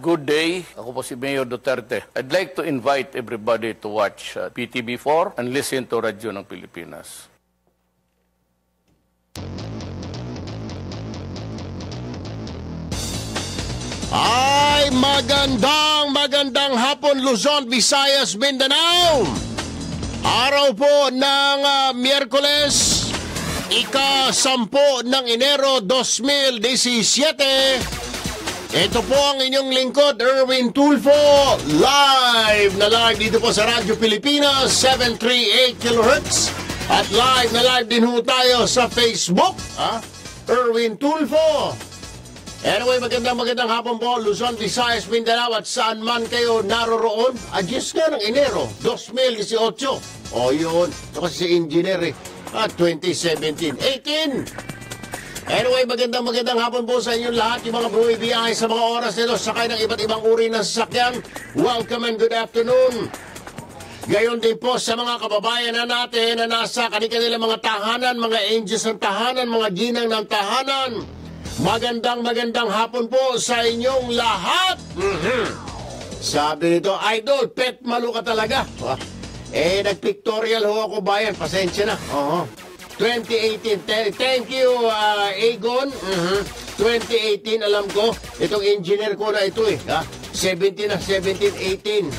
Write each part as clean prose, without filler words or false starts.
good day. Ako po si Mayor Duterte. I'd like to invite everybody to watch PTV4 and listen to Radyo ng Pilipinas. Ay, magandang hapon Luzon, Visayas, Mindanao. Araw po ng Miyerkules, ika-10 ng Enero 2017. Ito po ang inyong lingkod, Erwin Tulfo, live dito po sa Radyo Pilipinas, 738 kHz. At live din ho tayo sa Facebook, Erwin Tulfo. Anyway, magandang hapon po, Luzon, Visayas, Mindanao, at saan man kayo naroroon. Adjust nga ng Enero 2018. O yun, ito kasi si Engineer 2017, 18. Anyway, magandang hapon po sa inyong lahat, yung mga bumibiyahe sa mga oras nito, sakay ng iba't ibang uri ng sasakyan. Welcome and good afternoon. Gayon din po sa mga kababayan na natin na nasa kanilang mga tahanan, mga angels ng tahanan, mga ginang ng tahanan. Magandang hapon po sa inyong lahat. Sabi nito, Idol, pet malu ka talaga. Nag-pictorial ho ako bayan, pasensya na. 2018, thank you, Agon. 2018, alam ko, itong engineer ko na ito 17 na, 17, 18.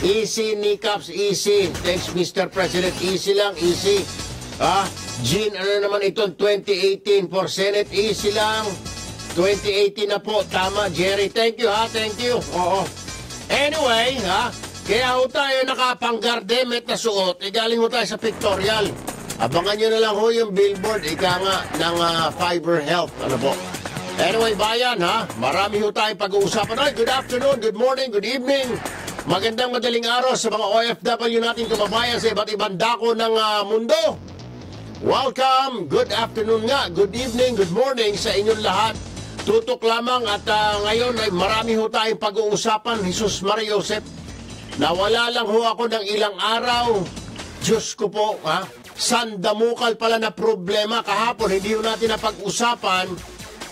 Easy, Nicaps, easy. Thanks, Mr. President. Easy lang, easy. Jean, ano naman itong 2018 for Senate, easy lang. 2018 na po, tama, Jerry. Thank you, thank you. Oo. Anyway, kaya ho tayo nakapanggardemet na suot, galing ho tayo sa pictorial. Abangan nyo na lang ho yung billboard, ika nga, ng Fiber Health. Ano po? Anyway, bayan, marami ho tayo pag-uusapan. Ay, good afternoon, good morning, good evening. Magandang madaling araw sa mga OFW natin kababayan sa iba't ibang dako ng mundo. Welcome, good afternoon nga, good evening, good morning sa inyong lahat. Tutok lamang at ngayon ay marami ho tayong pag-uusapan. Jesus Maria Josep, nawala lang ho ako ng ilang araw. Diyos ko po, sandamukal pala na problema kahapon, hindi ho natin napag-usapan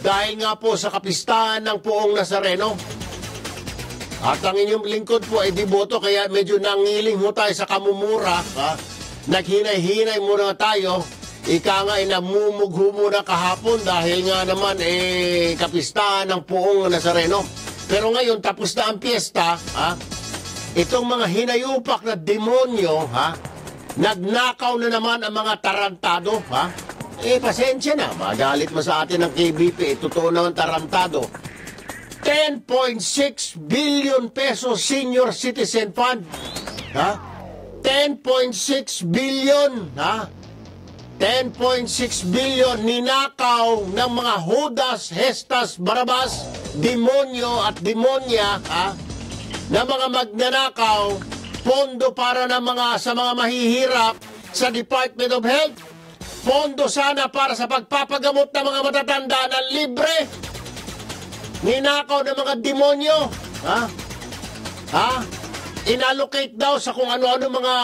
dahil nga po sa kapistahan ng Poong Nazareno. At ang inyong lingkod po ay deboto, kaya medyo nangiling ho tayo sa kamumura. Naghinay-hinay muna tayo. Ika nga, namumugho muna kahapon dahil nga naman kapistahan ng Poong Nazareno. Pero ngayon, tapos na ang piyesta, itong mga hinayupak na demonyo, nagnakaw na naman ang mga tarantado, pasensya na, magalit mo sa atin ng KBP, totoo naman tarantado. 10.6 billion pesos senior citizen fund, 10.6 billion, 10.6 billion ninakaw ng mga Judas, Hestas, Barabas, demonyo at demonya, na mga magnanakaw, pondo para sa mga mahihirap sa Department of Health. Pondo sana para sa pagpapagamot ng mga matatanda na libre. Ninakaw ng mga demonyo. Inallocate daw sa kung ano-ano mga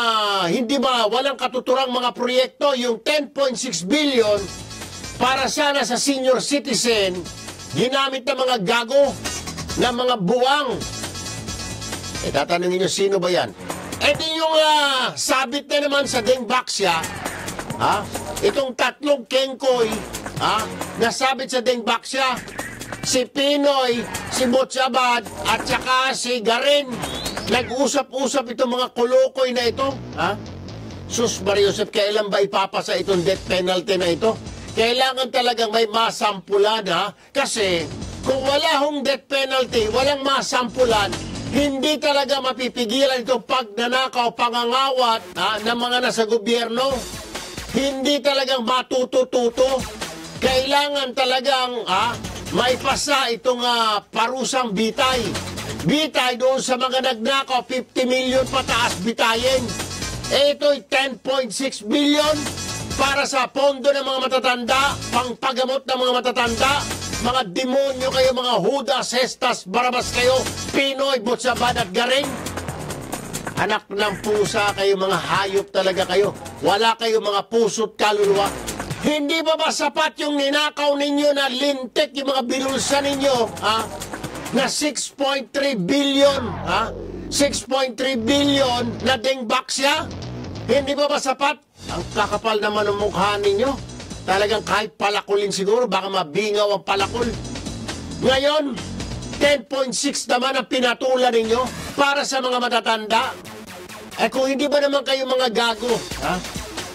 walang katuturang mga proyekto. Yung 10.6 billion para sana sa senior citizen, ginamit ng mga gago, ng mga buwang. Tatanungin nyo, sino ba yan? Di yung sabit na naman sa Dengbaksya, itong tatlong kengkoy, nasabit sa Dengbaksya, si Pinoy, si Botchabad, at saka si Garin. Nag-usap-usap itong mga kolokoy na ito, Sus Maria Josep, kailan ba ipapasa itong death penalty na ito? Kailangan talagang may masampulan, kasi kung wala hong death penalty, walang masampulan, hindi talaga mapipigilan itong pagnanakaw, pangangawat ng mga nasa gobyerno. Hindi talagang matutututo. Kailangan talagang maipasa itong parusang bitay. Bitay doon sa mga nagnakaw, 50 million pataas bitayin. Ito'y 10.6 billion para sa pondo ng mga matatanda, pangpagamot ng mga matatanda. Mga demonyo kayo, mga Judas, Hestas, Barabas kayo, Pinoy, Botchabad at Garing. Anak ng pusa kayo, mga hayop talaga kayo. Wala kayo mga puso't kaluluwa. Hindi ba sapat yung ninakaw ninyo na lintik, yung mga binulsa ninyo, na 6.3 billion, ha? 6.3 billion na dingbak siya? Hindi ba sapat? Ang kakapal naman ng mukha ninyo. Talagang kahit palakulin siguro, baka mabingaw ang palakol. Ngayon, 10.6 naman ang pinatulan ninyo para sa mga matatanda. Eh kung hindi ba naman kayo mga gago, ha?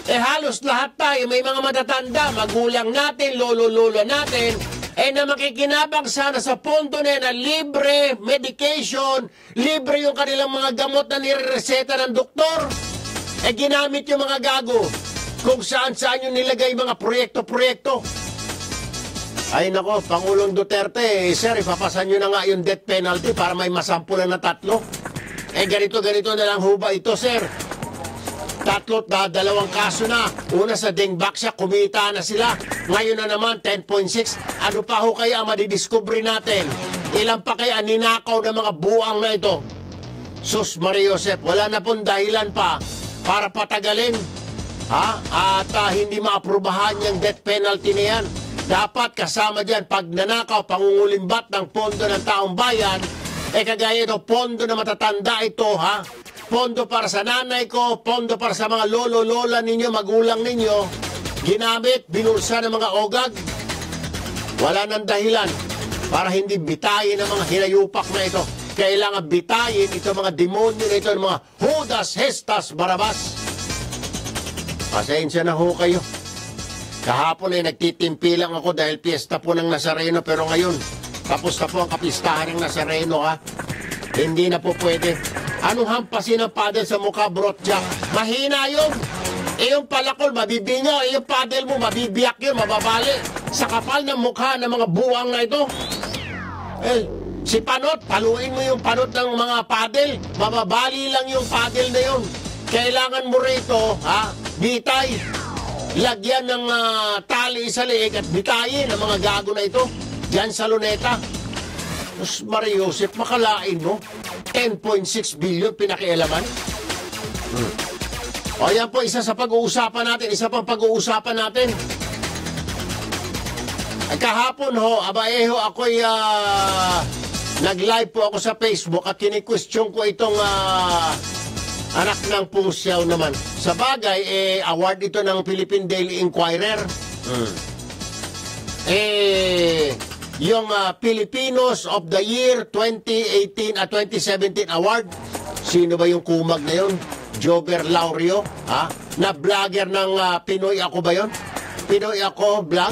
Eh halos lahat tayo may mga matatanda, magulang natin, lolo-lolo natin, na makikinabang sana sa pondo na yan na libre medication, libre yung kanilang mga gamot na nireseta ng doktor. Eh ginamit yung mga gago kung saan-saan yung nilagay mga proyekto-proyekto. Ay nako, Pangulong Duterte, sir, ipapasan nyo na nga yung death penalty para may masampulan na 3. Eh ganito na lang ho ba ito, sir? 2 kaso na. Una sa dingbak siya, kumita na sila. Ngayon na naman, 10.6. Ano pa ho kaya ang madidiscovery natin? Ilan pa kaya ninakaw ng mga buang na ito? Sus Maria Josep, wala na pong dahilan pa para patagalin. Ha? At hindi maaprubahan yung death penalty na yan. Dapat kasama dyan, pag nanakaw, pangungulimbat ng pondo ng taong bayan, kagaya ito, pondo na matatanda ito, ha? Pondo para sa nanay ko, pondo para sa mga lolo-lola ninyo, magulang ninyo, ginamit, binulsa ng mga ogag. Wala nang dahilan para hindi bitayin ang mga hinayupak na ito. Kailangan bitayin ito mga demonyo na ito, mga Judas, Hestas, Barabas. Pasensya na ho kayo. Kahapon ay nagtitimpi lang ako dahil piyesta po ng Nazareno, pero ngayon, tapos na po ang kapistahan ng Nazareno, ha? Hindi na po pwede. Anong hampasin ang paddle sa mukha, Brot Jack? Mahina yun. Yung palakol, mabibingaw. Yung paddle mo, mabibiyak yun, mababali. Sa kapal ng mukha ng mga buwang na ito. Si Panot, paluin mo yung panot ng mga paddle. Mababali lang yung paddle na yun. Kailangan mo rito, ha? Bitay. Lagyan ng tali sa leeg at bitayin ang mga gago na ito. Diyan sa luneta. Mas Maria Josep, makalain mo, 10.6 billion pinakialaman. O yan po, isa sa pag-uusapan natin, isa pang pag-uusapan natin. Kahapon ho, abaeho, ako'y nag-live po ako sa Facebook at kini-question ko itong anak ng Pungsyaw naman. Sa bagay, award ito ng Philippine Daily Inquirer. Yung Filipinos of the Year 2018 at 2017 award. Sino ba yung kumag na yun? Jober Laurio, ha? Na vlogger ng Pinoy Ako ba yun? Pinoy Ako vlog?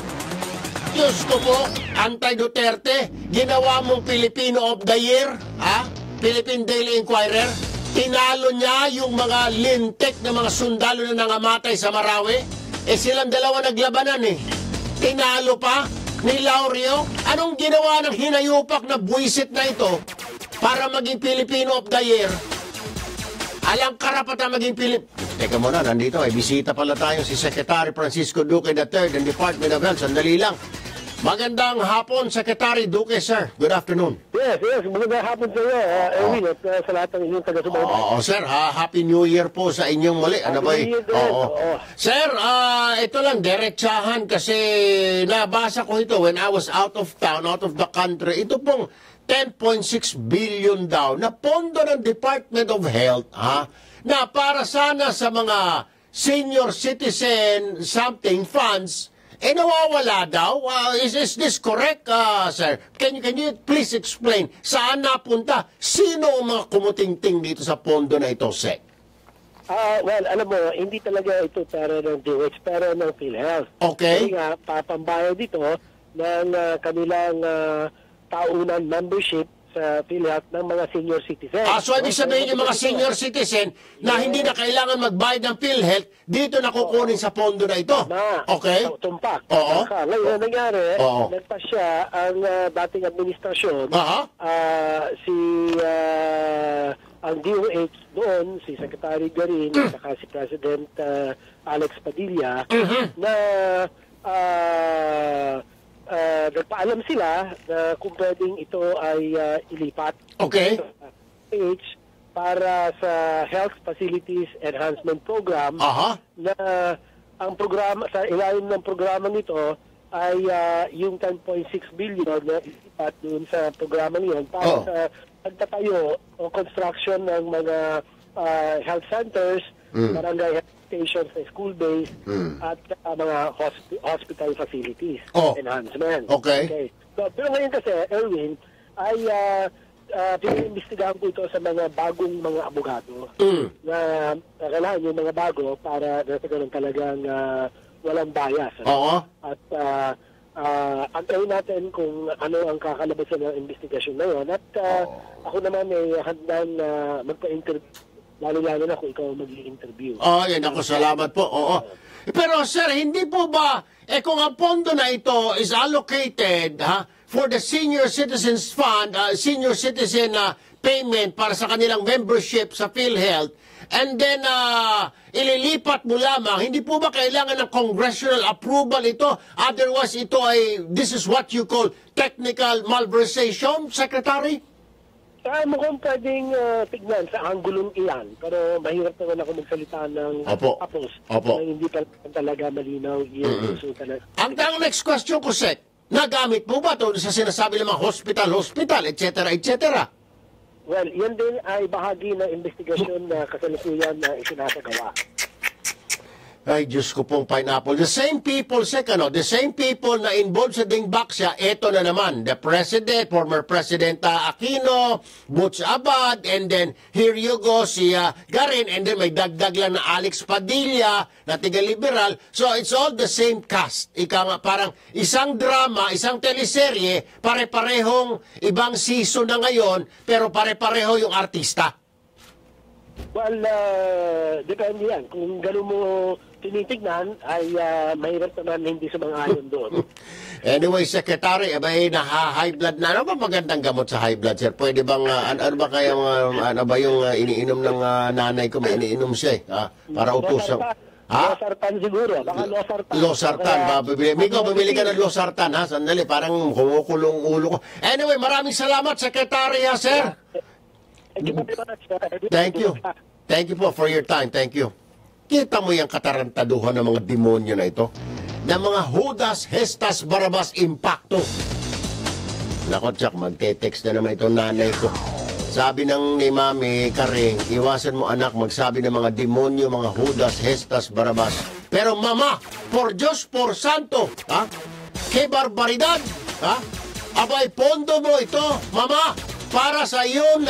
Diyos ko po, anti-Duterte, ginawa mong Filipino of the Year, ha? Philippine Daily Inquirer. Tinalo niya yung mga lintik na mga sundalo na nangamatay sa Marawi. Silang dalawa naglabanan Tinalo pa ni Laurio. Anong ginawa ng hinayupak na buwisit na ito para maging Filipino of the Year? Alang karapatan maging Teka muna, nandito bisita pala tayo si Secretary Francisco Duque III ng Department of Health. Sandali lang. Magandang hapon, Secretary Duque, sir. Good afternoon. Yes. Magandang hapon sa iyo, Erwin, at sa lahat ng inyong taga-subaybay. Oo, sir. Happy New Year po sa inyong muli. Ano ba? Oo. Sir, ito lang, diretsahan kasi nabasa ko ito when I was out of town, out of the country. Ito pong 10.6 billion daw na pondo ng Department of Health, na para sana sa mga senior citizen something funds, nawawala daw. Is this correct, sir? Can you please explain saan napunta? Sino ang mga kumutingting dito sa pondo na ito, Sec? Well, alam mo, hindi talaga ito para ng DOH, pero ng PhilHealth. Okay. Kasi nga, papambayad dito ng kanilang taunan membership sa PhilHealth ng mga senior citizens. So ibig sabihin yung mga senior citizen na hindi na kailangan magbayad ng PhilHealth, dito nakukunin sa pondo na ito. Okay? Tumpak. Oo. Ngayon, nangyari, Oo. nagpasya ang dating administrasyon, ang DOH doon, si Secretary Garin, at saka si President Alex Padilla, na nagpaalam sila na kung pwedeng ito ay ilipat para sa Health Facilities Enhancement Program na ang programa, sa ilalim ng programa nito ay yung 10.6 billion na ilipat doon sa programa niyon para sa pagtatayo o construction ng mga health centers, barangay health stations, school-based, at mga hospital facilities enhancement. Okay. So, pero ngayon kasi, Erwin, ay piniimbestigahan ko ito sa mga bagong mga abogado na kailangan yung mga bago para sa ganun talagang walang bias. Oo. At antayin natin kung ano ang kakalabasan ng investigasyon na yun. At ako naman ay handang magpa-interview, lalo-lalo na kung ikaw mag-i-interview. Yan ako, salamat po. Oo. Pero sir, hindi po ba, kung ang pondo na ito is allocated for the Senior Citizens Fund, Senior Citizen payment para sa kanilang membership sa PhilHealth, and then ililipat mo lamang, hindi po ba kailangan ng congressional approval ito? Otherwise, ito ay, this is what you call technical malversation, Secretary? Mukhang pwedeng tignan sa anggulong iyan, pero mahirap naman ako magsalita ng tapos. Hindi talaga malinaw yung resulta. Ang next question ko, Sec, nagamit mo ba ito sa sinasabi ng mga hospital, etc., etc.? Well, yan din ay bahagi ng investigasyon na kasalukuyan na isinasagawa. Ay, Diyos ko pong pineapple. The same people, the same people na involved sa Dingbaksya, eto na naman, the President, former President Aquino, Butch Abad, and then here you go, si Garin, and then may dagdag lang na Alex Padilla, na tiga-liberal. So, it's all the same cast. Ika nga, parang isang drama, isang teleserye, pare-parehong ibang season na ngayon, pero pare-pareho yung artista. Well, depende yan. Kung gano'n mo tinitignan, ay mahirap naman hindi sumang-ayon doon. Anyway, Secretary, high blood na. Ano ba magandang gamot sa high blood, sir? Pwede bang, ano ba kaya, ano ba yung iniinom ng nanay ko? May iniinom siya para utusan. Losartan siguro. Baka Losartan. Losartan. Miko, bumili ka ng Losartan, ha? Sandali, parang kumukulong ulo ko. Anyway, maraming salamat, Secretary, sir. Thank you. Thank you po for your time. Thank you. Kita mo yung katarantaduhan ng mga demonyo na ito? Ng mga Judas, Hestas, Barabas, Impacto. Nako, Jack, magte-text na naman itong nanay ko. Sabi ni Mami Karing, iwasan mo anak magsabi ng mga demonyo, mga Judas, Hestas, Barabas. Pero mama, por Diyos, por Santo, que barbaridad, abay, pondo mo ito, mama, para sa iyong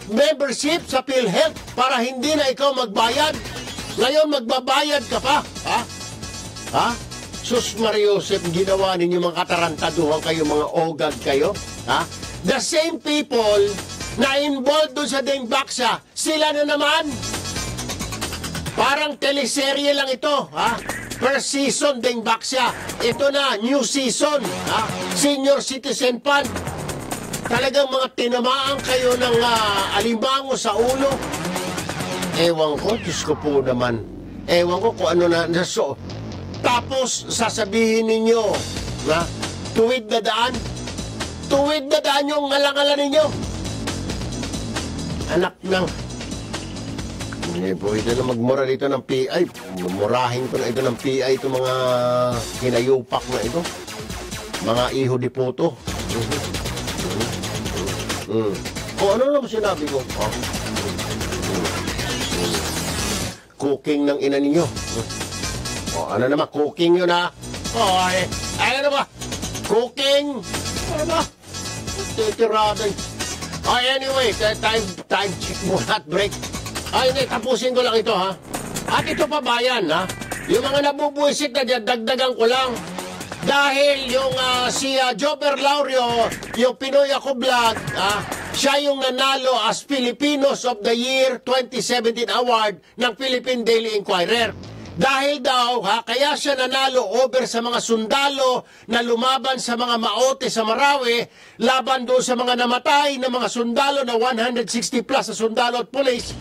membership sa PhilHealth para hindi na ikaw magbayad. Ngayon magbabayad ka pa. Sus Mariosep, ginawa ninyo mga katarantaduhan kayo, mga ogag kayo. The same people na involved doon sa Dingbaksya, sila na naman. Parang teleserye lang ito. Per season, Dingbaksya. Ito na, new season. Senior Citizen Fund. Talagang mga tinamaan kayo ng alimango sa ulo. Ewan ko, Diyos ko po naman. Ewan ko kung ano na. So, tapos, sasabihin ninyo, tuwid na daan yung ngala-ngala ninyo. Anak ng... Pwede na magmura dito ng PI. Murahin ko na ito ng PI, itong mga hinayupak na ito. Mga iho di puto. O ano naman sinabi ko? Cooking ng ina ninyo. O ano naman, cooking yun ano ba? Cooking? Ano ba? Titiradan. Anyway, time check muna at break. Hindi, tapusin ko lang ito At ito pa bayan yung mga nabubuisit na dyan, dagdagan ko lang. Dahil yung si Jobber Laurio, yung Pinoy Ako Vlog, siya yung nanalo as Filipinos of the Year 2017 Award ng Philippine Daily Inquirer. Dahil daw, kaya siya nanalo over sa mga sundalo na lumaban sa mga maote sa Marawi, laban doon sa mga namatay na mga sundalo na 160 plus na sundalo at police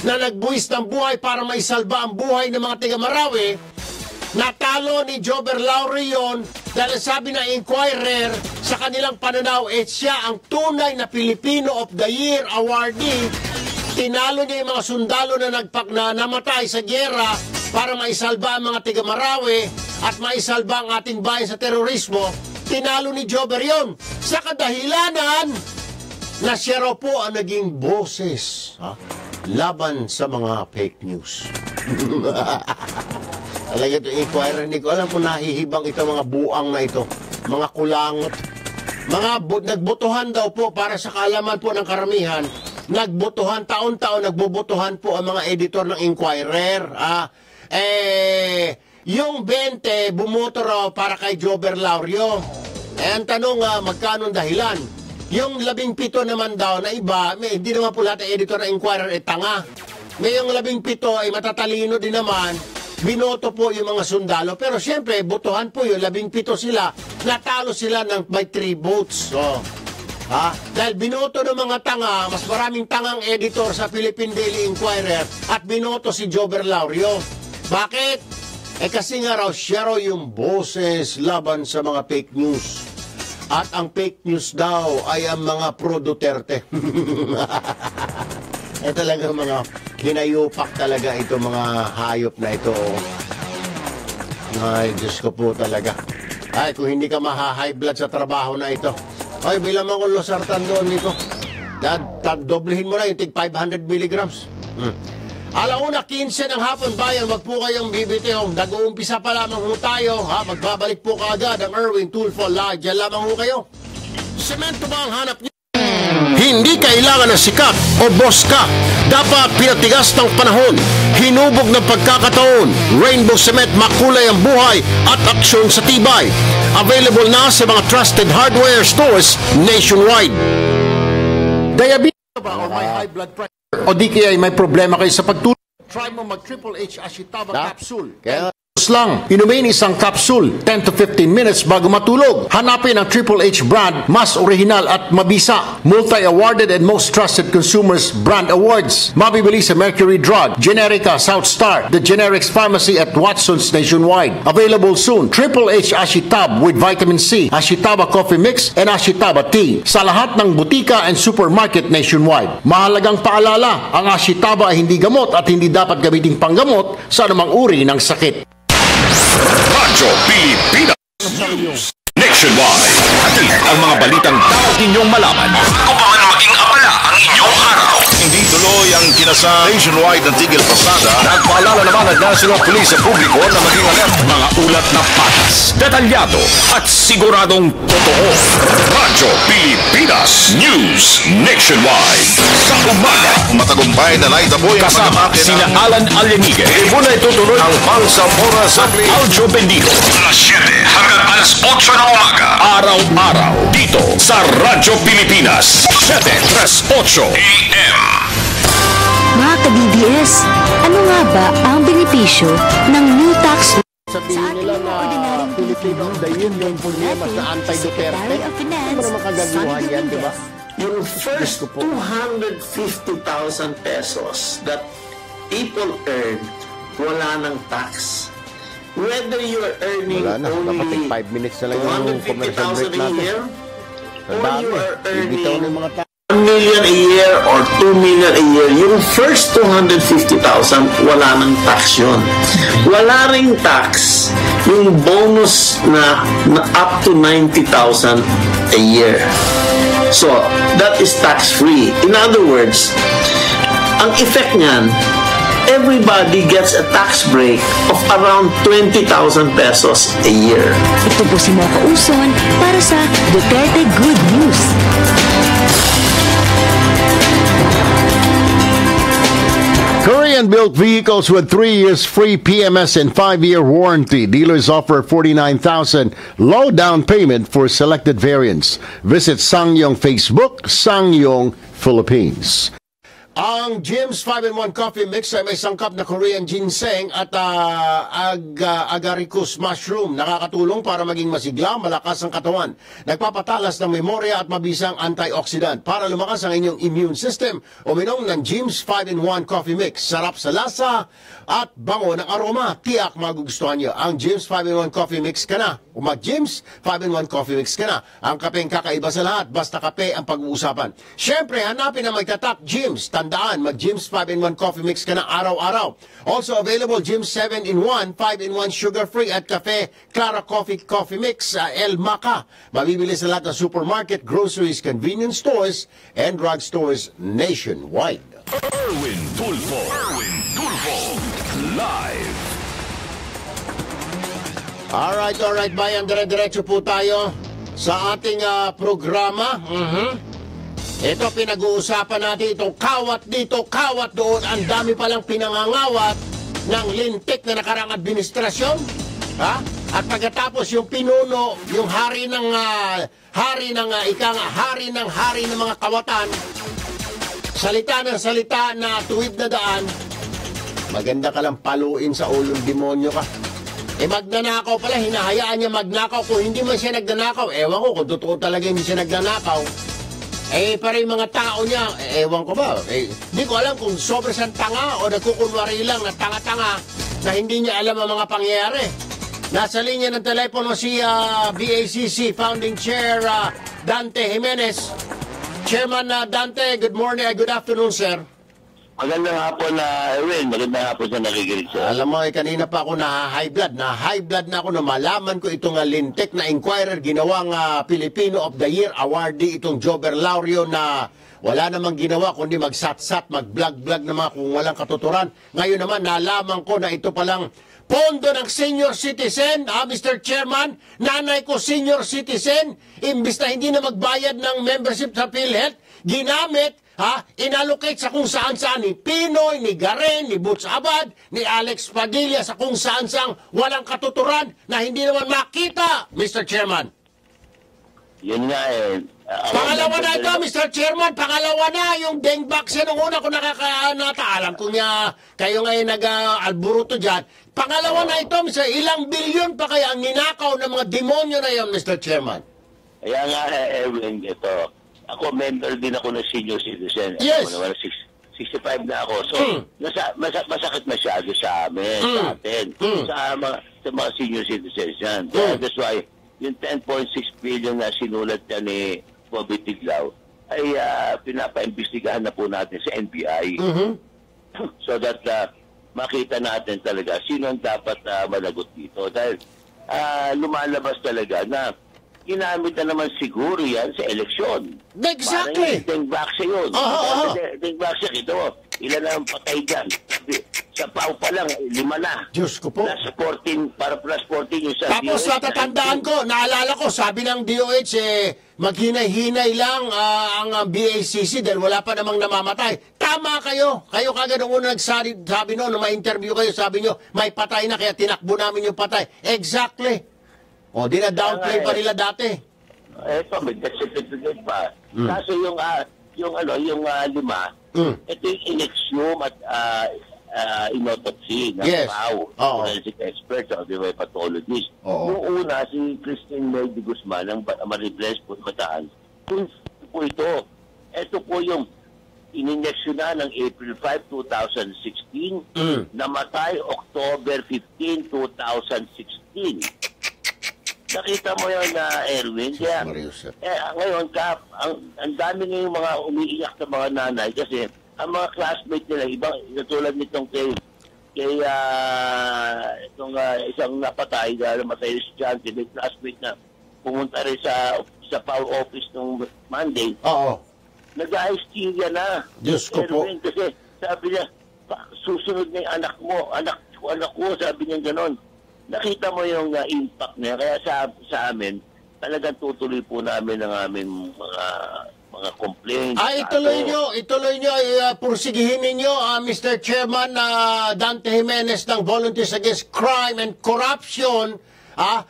na nagbuwis ng buhay para maisalba ang buhay ng mga taga-Marawi. Natalo ni Jobber Laurio yun dahil sabi ng Inquirer sa kanilang pananaw, siya ang tunay na Filipino of the Year awardee. Tinalo niya yung mga sundalo na namatay sa gyera para maisalba ang mga taga-Marawi at maisalba ang ating bayan sa terorismo, tinalo ni Jobber yun. Sa kadahilanan na siya raw po ang naging boses laban sa mga fake news. Talaga ito, inquirer, hindi ko alam kung nahihibang ito mga buang na ito, mga kulangot. Nagbotohan daw po para sa kaalaman po ng karamihan, nagbotohan, taon-taon nagbobotohan po ang mga editor ng Inquirer. Yung 20, bumoto raw para kay Jobber Laurio. Ang tanong, magkano dahilan? Yung 17 naman daw na iba, hindi naman po lahat ng editor ng Inquirer ay tanga. May yung 17 ay matatalino din naman, binoto po yung mga sundalo. Pero siyempre, botohan po yung 17 sila, natalo sila ng by 3 votes. So, dahil binoto ng mga tanga, mas maraming tangang editor sa Philippine Daily Inquirer at binoto si Jobber Laurio. Bakit? Kasi nga raw, siya raw yung boses laban sa mga fake news. At ang fake news daw ay ang mga pro-Duterte. Talaga mga hinayupak talaga ito, mga hayop na ito. Ay, Diyos ko po talaga. Ay, kung hindi ka maha-high blood sa trabaho na ito. Ay, bilang ako losartan doon nito. Doblehin mo na yung tig 500 milligrams. Alauna, 15 ng hapon bayan, wag po kayong bibitiw. Nag-uumpisa pa lamang ho tayo. Magbabalik po kaagad ang Erwin Tulfo Live. Diyan lamang ho kayo. Semento ba ang hanap niyo? Hindi kailangan ng sikat o boss ka. Dapat pinatigas ng panahon, hinubog ng pagkakataon. Rainbow Cement, makulay ang buhay at aksyon sa tibay. Available na sa mga trusted hardware stores nationwide. Diabetes ba o may high blood pressure? O di kaya may problema kayo sa pagtulog? Try mo mag Triple H Ashitaba capsule. Kaya lang, inumin isang capsule 10 to 15 minutes bago matulog. Hanapin ang Triple H brand, mas original at mabisa. Multi-awarded and most trusted consumers brand awards. Mabibili sa Mercury Drug, Generica, South Star, The Generics Pharmacy at Watson's nationwide. Available soon. Triple H Ashitab with vitamin C, Ashitaba Coffee Mix, and Ashitaba Tea sa lahat ng butika and supermarket nationwide. Mahalagang paalala, ang Ashitaba ay hindi gamot at hindi dapat gamiting panggamot sa anumang uri ng sakit. Radyo Pilipinas News Nationwide. Hatid ang mga balitang dapat ninyong malaman kung paano maging abala ang inyong araw. Hindi tuloy ang kinasa nationwide ng tigil pasada. Nagpaalala naman ang National Police sa publiko na maging alert. Mga ulat na patas, detalyado at siguradong totoo. Radyo Pilipinas News Nationwide. Sa umaga, matagumpay na naitaboy ang kasama sina Alan Alenigue. Muna itutuloy ang Bangsamoro sa Aljo Bendigo. Alas 7 hanggang alas 8 ng umaga. Araw-araw dito sa Radyo Pilipinas 738 AM. Mga ka-DDS, ano nga ba ang benepisyo ng new tax law? Sabihin nila na Pilipino dahil yung problema sa anti-Duterte. Ano naman kagagawa yan, di ba? Yung first 250,000 pesos that people earn, wala ng tax. Whether you are earning only 5 minutes na lang yung commercial break 150,000 a natin. year, Sa or dami, you are ibitaw earning ng mga 1 million a year or 2 million a year, yung first 250,000, wala ng tax yun. Wala ring tax yung bonus na up to 90,000 a year. So, that is tax-free. In other words, ang effect niyan, everybody gets a tax break of around 20,000 pesos a year. Ito po si Mocha Uson para sa Duterte Good News. Korean-built vehicles with 3 years free PMS and 5-year warranty. Dealers offer 49,000 low down payment for selected variants. Visit Sangyong Facebook, Sangyong Philippines. Ang Jim's 5-in-1 Coffee Mix ay may sangkap na Korean ginseng at agaricus mushroom. Nakakatulong para maging masigla, malakas ang katawan. Nagpapatalas ng memorya at mabisang antioxidant. Para lumakas ang inyong immune system, uminom ng Jim's 5-in-1 Coffee Mix. Sarap sa lasa at bango ng aroma. Tiyak magugustuhan nyo. Ang Jim's 5-in-1 Coffee Mix ka na. Mag-Jim's 5-in-1 Coffee Mix ka na. Ang kapeng kakaiba sa lahat. Basta kape ang pag-uusapan. Siyempre, hanapin ang magtatak Jim's. Tandaan, mag-Jim's 5-in-1 coffee mix ka na araw-araw. Also available, Jim's 7-in-1, 5-in-1 sugar-free at Cafe Clara Coffee Mix, El Maca. Mabibili sa lahat ng supermarket, groceries, convenience stores, and drugstores nationwide. Erwin Tulfo. Live. Alright, bayan, dire-diretso po tayo sa ating programa. Ito, pinag-uusapan natin itong kawat dito, kawat doon. Ang dami palang pinangangawat ng lintik na nakarang administrasyon. Ha? At pagkatapos yung pinuno, yung hari ng mga kawatan, salita ng salita na tuwid na daan, maganda ka lang paluin sa ulong demonyo ka. Magnanakaw pala, hinahayaan niya magnakaw. Kung hindi man siya nagnanakaw, ewan ko kung totoo talaga hindi siya nagnanakaw. Para yung mga tao niya, ewan ko ba, di ko alam kung sobrang siyang tanga o nagkukunwari lang na tanga-tanga na hindi niya alam ang mga pangyayari. Nasa linya ng telepono si BACC Founding Chair Dante Jimenez. Chairman Dante, good morning, good afternoon, sir. Magandang hapon na Erwin, magandang hapon sa nakikinig sa. Alam mo, kanina pa ako na-high blood na ako na malaman ko itong lintik na inquirer ginawang Filipino of the Year awardee itong Jobber Laurio na wala namang ginawa kundi magsat-sat, mag-vlog-vlog na mga kung walang katuturan. Ngayon naman, nalaman ko na ito palang pondo ng senior citizen, Mr. Chairman, nanay ko senior citizen, imbis na hindi na magbayad ng membership sa PhilHealth, ginamit, inallocate sa kung saan-saan ni Pinoy, ni Garen, ni Butch Abad, ni Alex Padilla sa kung saan-saan walang katuturan na hindi naman makita, Mr. Chairman. Yun nga Pangalawa na ito, Mr. Chairman, pangalawa na yung deng vaccine nung una ko nakakaanata. Alam ko niya, kayo ngayon nag-alburuto dyan. Pangalawa na ito, Mr. Ilang bilyon pa kaya ang ninakaw ng mga demonyo na yun, Mr. Chairman? Kaya nga, Erwin, ito. Ako, member din ako ng senior citizen. Yes. Ako naman, 65 na ako. So, masakit masyado sa amin, sa atin, sa mga senior citizens yan. That's why, yung 10.6 billion na sinulat niya ni Bobby Tiglao ay pinapaimbestigahan na po natin sa NBI. So that makita natin talaga sino ang dapat managot dito. Dahil lumalabas talaga na ginamit na naman siguro yan sa eleksyon. Exactly. Parang yung Dengbaxe yun. Dengbaxe, ito mo, ilan na ang patay dyan. Sa PAO pa lang, 5 na. Diyos ko po. Plus 14, para plus 14 yung sa Tapos DOH, natatandaan ko, naalala ko, sabi ng DOH, maghinay-hinay lang ang BACC dahil wala pa namang namamatay. Tama kayo. Kayo kagad ang una nagsabi noon, nung ma-interview kayo, sabi nyo, may patay na, kaya tinakbo namin yung patay. Exactly. O, dina-downplay pa nila dati. Eto, may death certificate pa. Kaso yung 5, ito yung in-exhume at in-autopsy ng PAO, forensic expert, o may pathologist. Yung una, si Christine May de Guzman, ng Maribles po Bataan, kung po ito, ito po yung in-injection ng April 5, 2016, namatay October 15, 2016. Nakita mo yun na Erwin. Kaya, ngayon, ang dami ngayong mga umiiyak na mga nanay kasi ang mga classmate nila, ibang katulad nitong kay itong isang napatay dahil namatay yung estudyante, may classmate na pumunta rin sa PAO office nung Monday. Oo. Nag-hysteria na. Diyos ko po. Erwin, kasi sabi niya, susunod na yung anak ko, sabi niya gano'n. Nakita mo yung impact niya. Kaya sa amin, talagang tutuloy po namin ang aming mga complaints. Ituloy nyo, pursigihin ninyo, Mr. Chairman, Dante Jimenez ng Volunteers Against Crime and Corruption.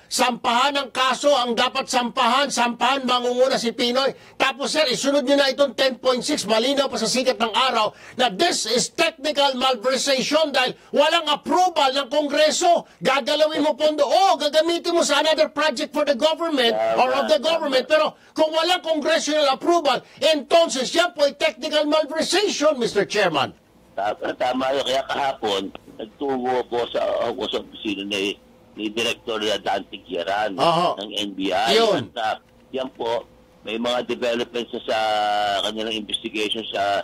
Sampahan ng kaso, ang dapat sampahan, mangunguna si Pinoy. Tapos sir, isunod nyo na itong 10.6, malinaw pa sa sikat ng araw, na this is technical malversation dahil walang approval ng Kongreso. Gagalawin mo pondo, gagamitin mo sa another project for the government or of the government. Pero kung walang congressional approval, entonces yan po ay technical malversation, Mr. Chairman. Tama yun. Kaya kahapon, nagtungo po sa opisina ni Director Dante Quieran ng NBI. At yan po, may mga developments sa kanilang investigation sa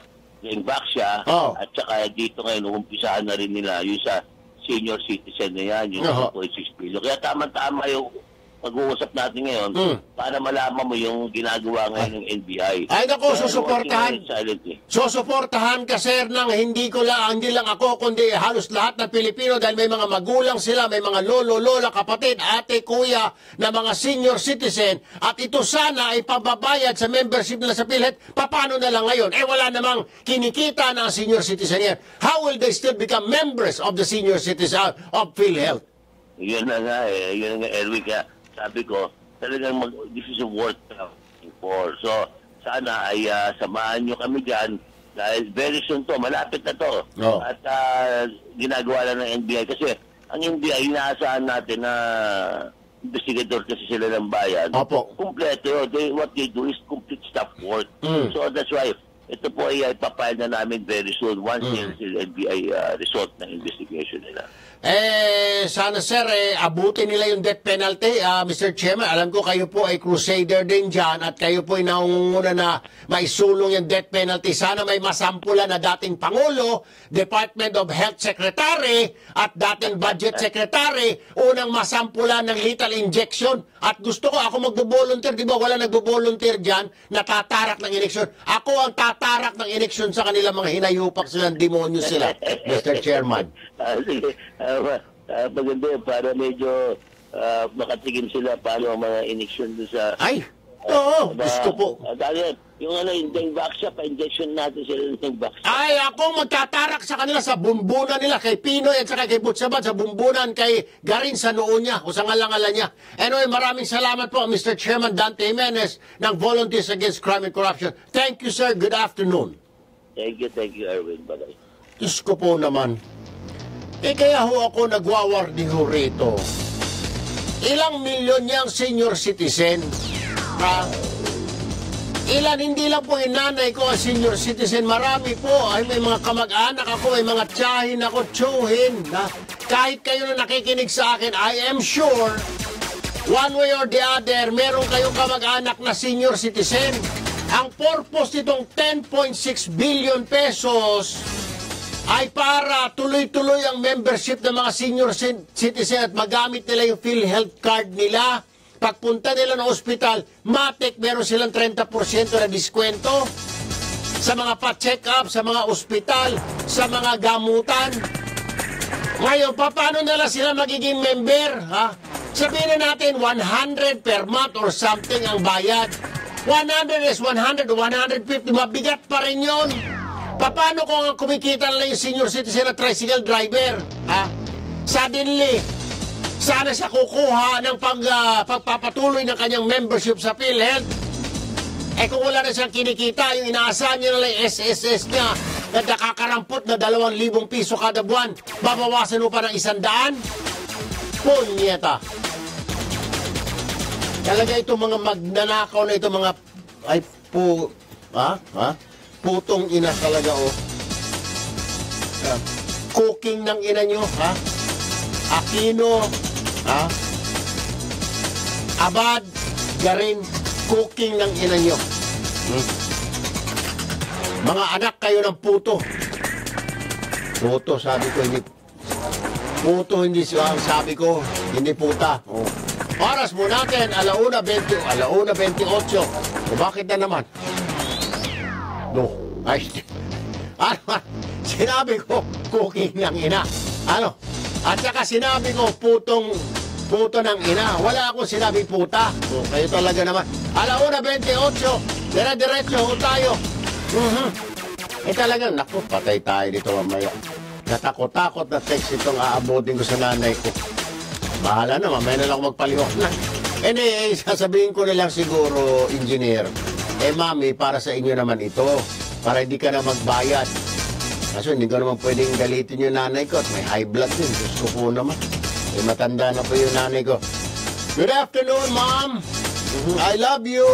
Vaxia, Oh. at saka dito ngayon, umpisahan na rin nila yung sa senior citizen na yan, yung 2.6 billion. Kaya tama-tama yung pag-uusap natin ngayon para malaman mo yung ginagawa ngayon ng NBI. Ay, naku, Kaya susuportahan. working silently. Susuportahan ka, sir, ng hindi lang ako, kundi halos lahat ng Pilipino dahil may mga magulang sila, may mga lolo, lola, kapatid, ate, kuya na mga senior citizen at ito sana ay pababayad sa membership nila sa PhilHealth. Paano na lang ngayon? Eh, wala namang kinikita ng senior citizen yan. How will they still become members of the senior citizen of PhilHealth? Yun na nga Erwin, kaya sabi ko, talagang this is a worth for. So, sana ay samahan nyo kami dyan dahil very soon to, malapit na to. Oh. At ginagawa lang ng NBI kasi ang NBI, inaasahan natin na investigador kasi sila ng bayan. Opo. Kompleto yun. What they do is complete staff work. So, that's why ito po ay papayag na namin very soon once yung NBI result ng investigation nila. Sana sir, abutin nila yung death penalty. Mr. Chairman, alam ko kayo po ay crusader din dyan at kayo po ay naunguna na maisulong yung death penalty. Sana may masampulan na dating Pangulo, Department of Health Secretary at dating Budget Secretary, unang masampulan ng lethal injection. At gusto ko, ako magbo-volunteer, di ba wala nagbo-volunteer dyan, natatarak ng ineksyon. Ako ang tatarak ng ineksyon sa kanila, mga hinayupak silang demonyo sila, Mr. Chairman. Sige, maganda yun, para medyo makatigim sila paano ang mga ineksyon doon sa... Ay, oo, gusto po. Dahil yung yung Vaxia, pa-injection natin sila ng Vaxia. Ay, ako magtatarak sa kanila sa bumbunan nila, kay Pinoy at saka kay Butsabat, sa bumbunan kay Garin sa noo niya, o sa ngalangalan niya. Anyway, maraming salamat po, Mr. Chairman Dante Jimenez ng Volunteers Against Crime and Corruption. Thank you, sir. Good afternoon. Thank you, Erwin. Bye-bye. Diyos ko po naman. Kaya ho ako nagwawardi ho rito. Ilang milyon niyang senior citizen? Ilan, hindi lang po yung nanay ko ang senior citizen. Marami po. Ay, may mga kamag-anak ako, may mga tiyahin ako, tsuhin. Kahit kayo na nakikinig sa akin, I am sure, one way or the other, meron kayong kamag-anak na senior citizen. Ang purpose nitong 10.6 billion pesos ay para tuloy-tuloy ang membership ng mga senior citizen at magamit nila yung PhilHealth card nila. Pagpunta nila ng ospital, matik, meron silang 30% na diskwento sa mga pa-check up, sa mga ospital, sa mga gamutan. Ngayon, paano nila sila magiging member? Sabihin na natin, 100 per month or something ang bayad. 100 is 100 o 150, mabigat pa rin yun. Paano kung kumikita na yung senior citizen na tricycle driver? Suddenly, sana siya kukuha ng pagpapatuloy ng kanyang membership sa PhilHealth. Kung wala na siyang kinikita, yung inaasahan niya na yung SSS niya na nakakarampot na 2,000 piso kada buwan, babawasan mo pa ng 100? Punyeta. Talaga itong mga magnanakaw na itong mga putong ina talaga, cooking ng ina nyo, Aquino, Abad, Garin, cooking ng ina nyo. Mga anak kayo ng puto. Puto, sabi ko, hindi. Puto, hindi siya. Sabi ko, hindi puta. Oras mo natin, 1:28. O bakit na naman? No. Ay, sinabi ko, cooking ng ina. At saka sinabi ko, puto ng ina. Wala akong sinabi puta. Kayo talaga naman. 1:28, dire-diretso ho tayo. Talagang, naku, patay tayo dito mamaya. Natakot-takot na text itong aabutin ko sa nanay ko. Bahala na, mamaya na lang magpalihok na. Sasabihin ko na lang siguro, engineer, mami, para sa inyo naman ito. Para hindi ka na magbayad. Kaso hindi ko naman pwedeng galitin yung nanay ko at may high blood din. Diyos ko po naman. Matanda na po yung nanay ko. Good afternoon, Mom. I love you.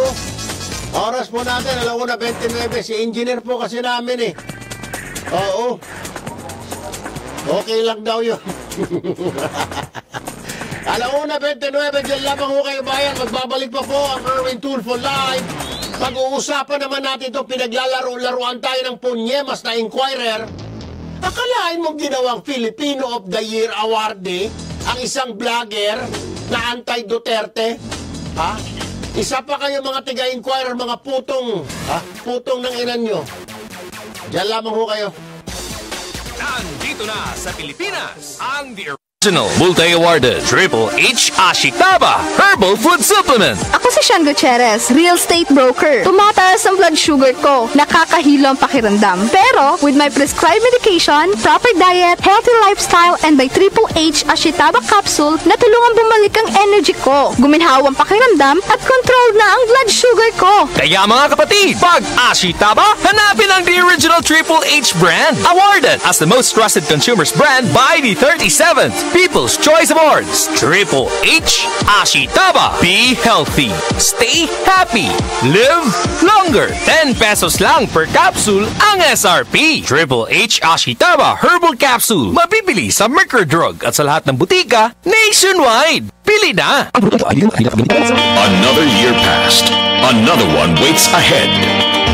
Oras po natin, 1:29. Si engineer po kasi namin Oo. Okay lang daw yun. 1:29, dyan lamang ho kayo bayan. Magbabalik pa po ang Erwin Tulfo Live Pag-uusapan naman natin ito, pinaglalaro-laruan tayo ng punyemas na Inquirer. Akalain mo ginawang Filipino of the Year awardee ang isang vlogger na anti-Duterte? Ha? Isa pa kayo mga tiga-Inquirer, mga putong, putong ng inan nyo. Diyan lamang ho kayo. Nandito na sa Pilipinas ang The Original Multi-Awarded Triple H Ashitaba Herbal Food Supplement. Ako si Sean Gutierrez, real estate broker. Tumataas ang blood sugar ko. Nakakahilo ang pakiramdam. Pero, with my prescribed medication, proper diet, healthy lifestyle, and by Triple H Ashitaba capsule, natulungan bumalik ang energy ko. Guminhaw ang pakiramdam at control na ang blood sugar ko. Kaya mga kapatid, pag Ashitaba, hanapin ang The Original Triple H brand. Awarded as the most trusted consumers brand by the 37th People's Choice Awards. Triple H Ashitaba. Be healthy. Stay happy. Live longer. 10 pesos lang per capsule ang SRP. Triple H Ashitaba Herbal Capsule. Mabibili sa Mercadrug at sa lahat ng butika nationwide. Pili na! Another year passed. Another one waits ahead.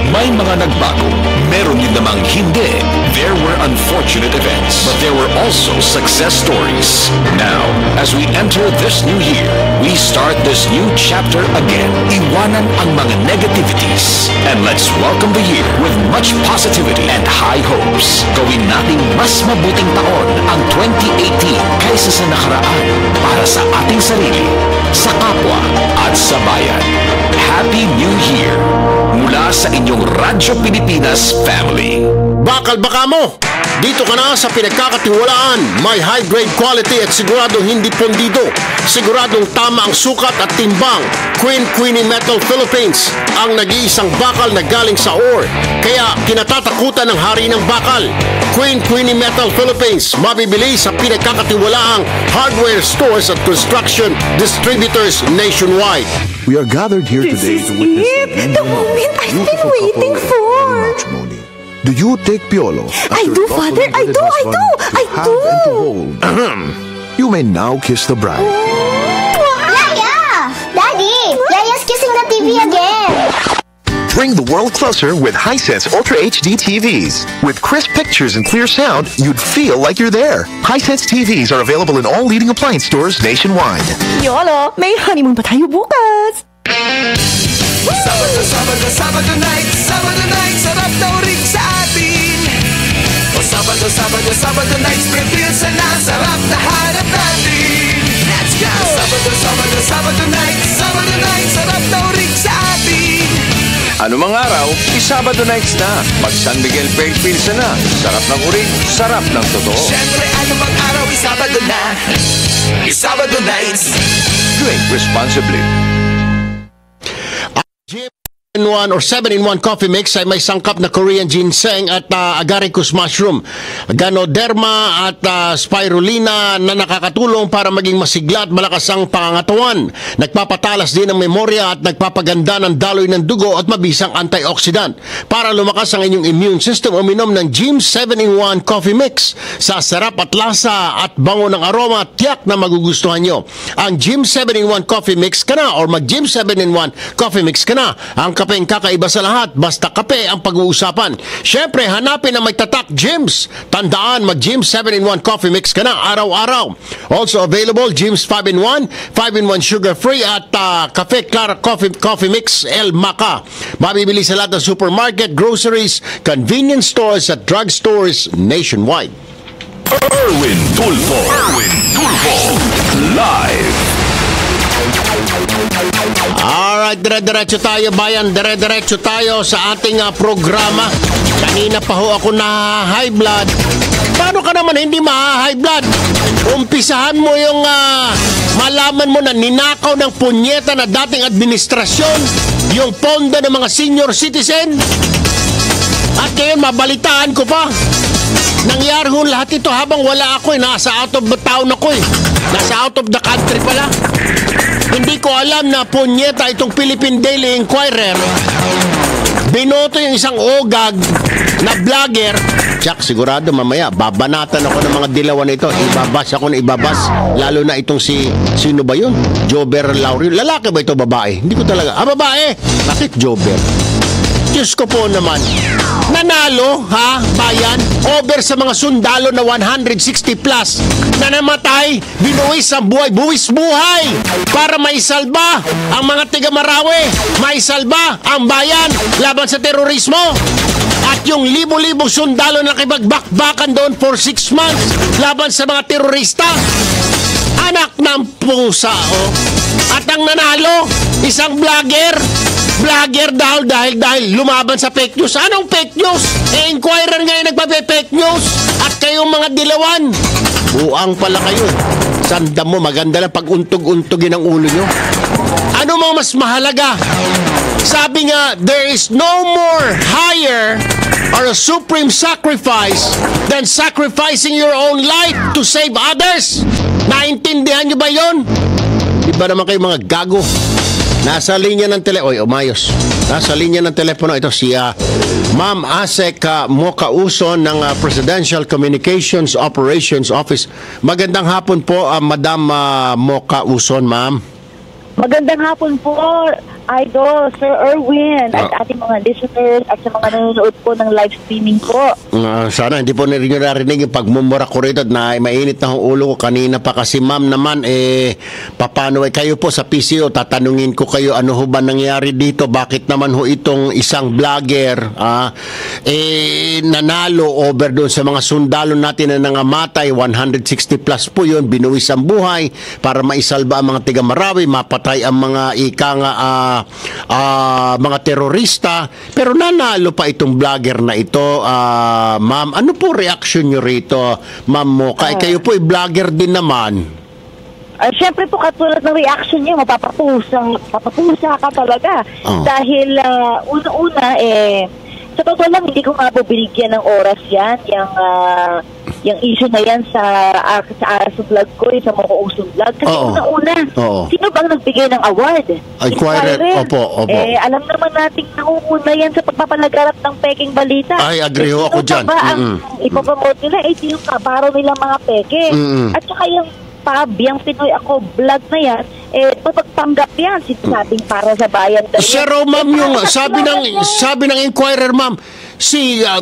May mga nagbago. Meron din namang hindi. There were unfortunate events, but there were also success stories. Now, as we enter this new year, we start this new chapter again. Iwanan ang mga negativities. And let's welcome the year with much positivity and high hopes. Gawin nating mas mabuting taon ang 2018 kaysa sa nakaraan para sa ating sarili, sa kapwa at sa bayan. Happy New Year mula sa inyong Radyo Pilipinas family. Bakal baka mo! Dito ka na sa pinagkakatiwalaan. May high-grade quality at siguradong hindi pondido. Siguradong tama ang sukat at timbang. Queenie Metal Philippines, ang nag-iisang bakal na galing sa ore. Kaya kinatatakutan ng hari ng bakal. Queenie Metal Philippines, mabibili sa pinagkakatiwalaang hardware stores at construction distributors nationwide. We are gathered here today to witness the moment I've been waiting for. Matrimony. Do you take Piolo? I do, Father. I do. And to hold. You may now kiss the bride. Yaya! Daddy! Yaya's kissing the TV again! Bring the world closer with Hisense Ultra HD TVs. With crisp pictures and clear sound, you'd feel like you're there. Hisense TVs are available in all leading appliance stores nationwide. Yolo, may honeymoon pa tayo bukas. Sabado night, sarap daw rin sa atin. O Sabado night, Springfield sana, sarap na hanap natin. Let's go! Sabado night, sarap daw rin sa atin. Anumang araw, Sabado nights na. Mag San Miguel Fairfield na. Sarap ng uring, sarap ng totoo. Siyempre, anumang araw, Sabado na. Sabado nights. Drink responsibly. 7-in-1 or 7-in-1 coffee mix ay may sangkap na Korean ginseng at agaricus mushroom, ganoderma at spirulina na nakakatulong para maging masigla at malakas ang pangangatawan. Nagpapatalas din ng memorya at nagpapaganda ng daloy ng dugo at mabisang antioxidant. Para lumakas ang inyong immune system, uminom ng Jim 7-in-1 coffee mix. Sa sarap at lasa at bango ng aroma, tiyak na magugustuhan nyo. Ang Jim 7-in-1 coffee mix ka na or mag Jim 7-in-1 coffee mix ka na. Ang kapeng kakaiba sa lahat, basta kape ang pag-uusapan. Siyempre, hanapin ang may tatak Jims. Tandaan, mag Jims 7-in-1 coffee mix ka na araw-araw. Also available, Jims 5-in-1, 5-in-1 sugar-free at Cafe Clara coffee mix El Maca. Mabibili sa lahat ng supermarket, groceries, convenience stores at drugstores nationwide. Erwin Tulfo. Live. Alright, dire-diretso tayo bayan, dire-diretso tayo sa ating programa. Kanina pa ho ako na high blood. Paano ka naman hindi ma-high blood? Umpisahan mo yung malaman mo na ninakaw ng punyeta na dating administrasyon yung pondo ng mga senior citizen. At ngayon mabalitaan ko pa. Nangyari ho lahat ito habang wala ako nasa out of the town ako Nasa out of the country pala. Hindi ko alam na punyeta itong Philippine Daily Inquirer. Binoto yung isang ogag na vlogger. Tsak, sigurado mamaya babanatan ako ng mga dilawan ito. Ibabas ako na ibabas. Lalo na itong sino ba yun? Jober Laurel. Lalaki ba ito, babae? Hindi ko talaga. Babae! Bakit Jober? Diyos ko po naman. Nanalo, ha, bayan, over sa mga sundalo na 160 plus na namatay, binuwis ang buhay, buwis buhay para maisalba ang mga taga-Marawi, maisalba ang bayan laban sa terorismo. At yung libo-libong sundalo na kibagbakbakan doon for 6 months laban sa mga terorista. Anak ng pusa, oh. At ang nanalo, isang vlogger dahil lumaban sa fake news. Anong fake news? Inquirer ngayon nagpa-fake news. At kayong mga dilawan, buang pala kayo. Sandam mo, maganda lang pag-untog-untogin ang ulo nyo. Ano mga mas mahalaga? Sabi nga, there is no more higher or a supreme sacrifice than sacrificing your own life to save others. Naintindihan nyo ba yon? Di ba naman kayo mga gago? Nasa linya ng umayos. Nasa linya ng telepono ito si Ma'am Asek Mokauson ng Presidential Communications Operations Office. Magandang hapon po, Madam Mokauson, ma'am. Magandang hapon po, Idol, Sir Erwin, at ating mga listeners at sa mga nanonood po ng live streaming po. Sana hindi po nyo narinig yung pagmumura ko rito at na mainit na ang ulo ko kanina pa kasi ma'am naman, papano kayo po sa PCO, tatanungin ko kayo ano ho ba nangyari dito, bakit naman ho itong isang vlogger nanalo over doon sa mga sundalo natin na nangamatay, 160 plus po yun, binuwis ang buhay para maisalba ang mga taga-Marawi, mapatay ang mga mga terorista, pero nanalo pa itong vlogger na ito. Ma'am, ano po reaction nyo rito, Ma'am Moka? Kayo po vlogger din naman. Siyempre po, katulad ng reaction niyo, mapapapusa ka talaga. Dahil una-una, sa totoo lang, hindi ko nga po binigyan ng oras yan, yung issue na yan sa vlog ko, sa Mokauson vlog. Kasi una-una, sino bang nagbigay ng award? Inquirer. Opo. Alam naman natin nauna yan sa pagpapalagarap ng peking balita. Ay, agree ho ako dyan. Ang ipapromote nila, yung kabaro nila mga peke. At saka yung yung Pinoy Ako vlog na yan, pagpanggap yan, sinasabing para sa bayan. Pero ma'am, yung sabi ng Inquirer, ma'am,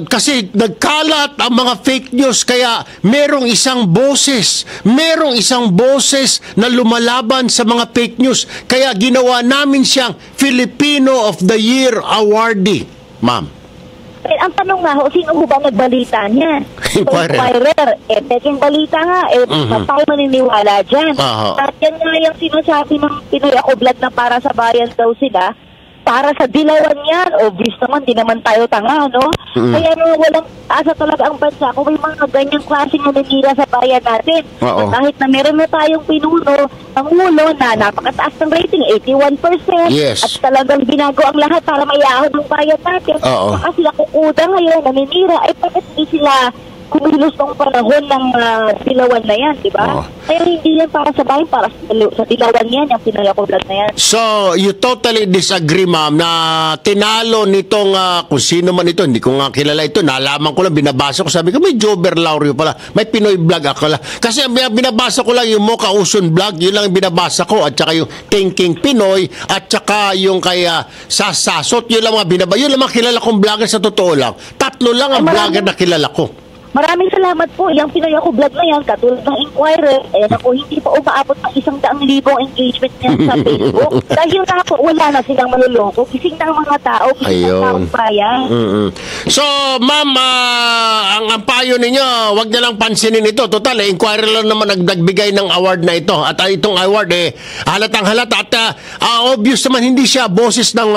kasi nagkalat ang mga fake news, kaya merong isang boses na lumalaban sa mga fake news, kaya ginawa namin siyang Filipino of the Year awardee, ma'am. Ang tanong nga ho, sino ho ba nagbalita niya? Inquirer. Peking balita nga, tayo maniniwala dyan. At yan nga yung sinasabi ng Pinoy Ako vlog na para sa bayan daw sila, para sa dilawan yan. Obvious naman, di naman tayo tanga, no? Kaya walang asa talaga ang bansa kung may mga ganyang klaseng naninira sa bayan natin. Kahit na meron na tayong pinuno, Pangulo na napakataas ng rating, 81%. Yes. At talagang binago ang lahat para maiahon ng bayan natin. Saka sila kukuda ngayon, naninira. Bakit hindi sila kumilos ng panahon ng dilawan na yan, di ba? Kaya hindi yan para sa bayan, para sa dilawan yan, yung Pinoy Ako vlog na yan. So, you totally disagree, ma'am, na tinalo nitong, kung sino man ito, hindi ko nga kilala ito, nalaman ko lang, binabasa ko, sabi ko, may Jober Laurio pala, may Pinoy vlog ako lang. Kasi binabasa ko lang yung Mokauson vlog, yun lang yung binabasa ko, at saka yung Thinking Pinoy, at saka yung kaya Sasasot, yun lang mga yun lang mga kilala kong vlogger sa totoo lang. Tatlo lang ang vlogger na kilala ko. Maraming salamat po. Yung Pinoy Ako vlog na yan, katulad ng Inquirer, hindi pa umaabot ng 100,000 engagement niya sa Facebook. Dahil na po, wala na silang maluloko. Gising na ang mga tao, gising na taong bayan. So, ma'am, ang payo ninyo, wag na lang pansinin ito. Total, Inquirer lang naman nagbigay ng award na ito. At itong award, halatang halata. At obvious naman, hindi siya boses ng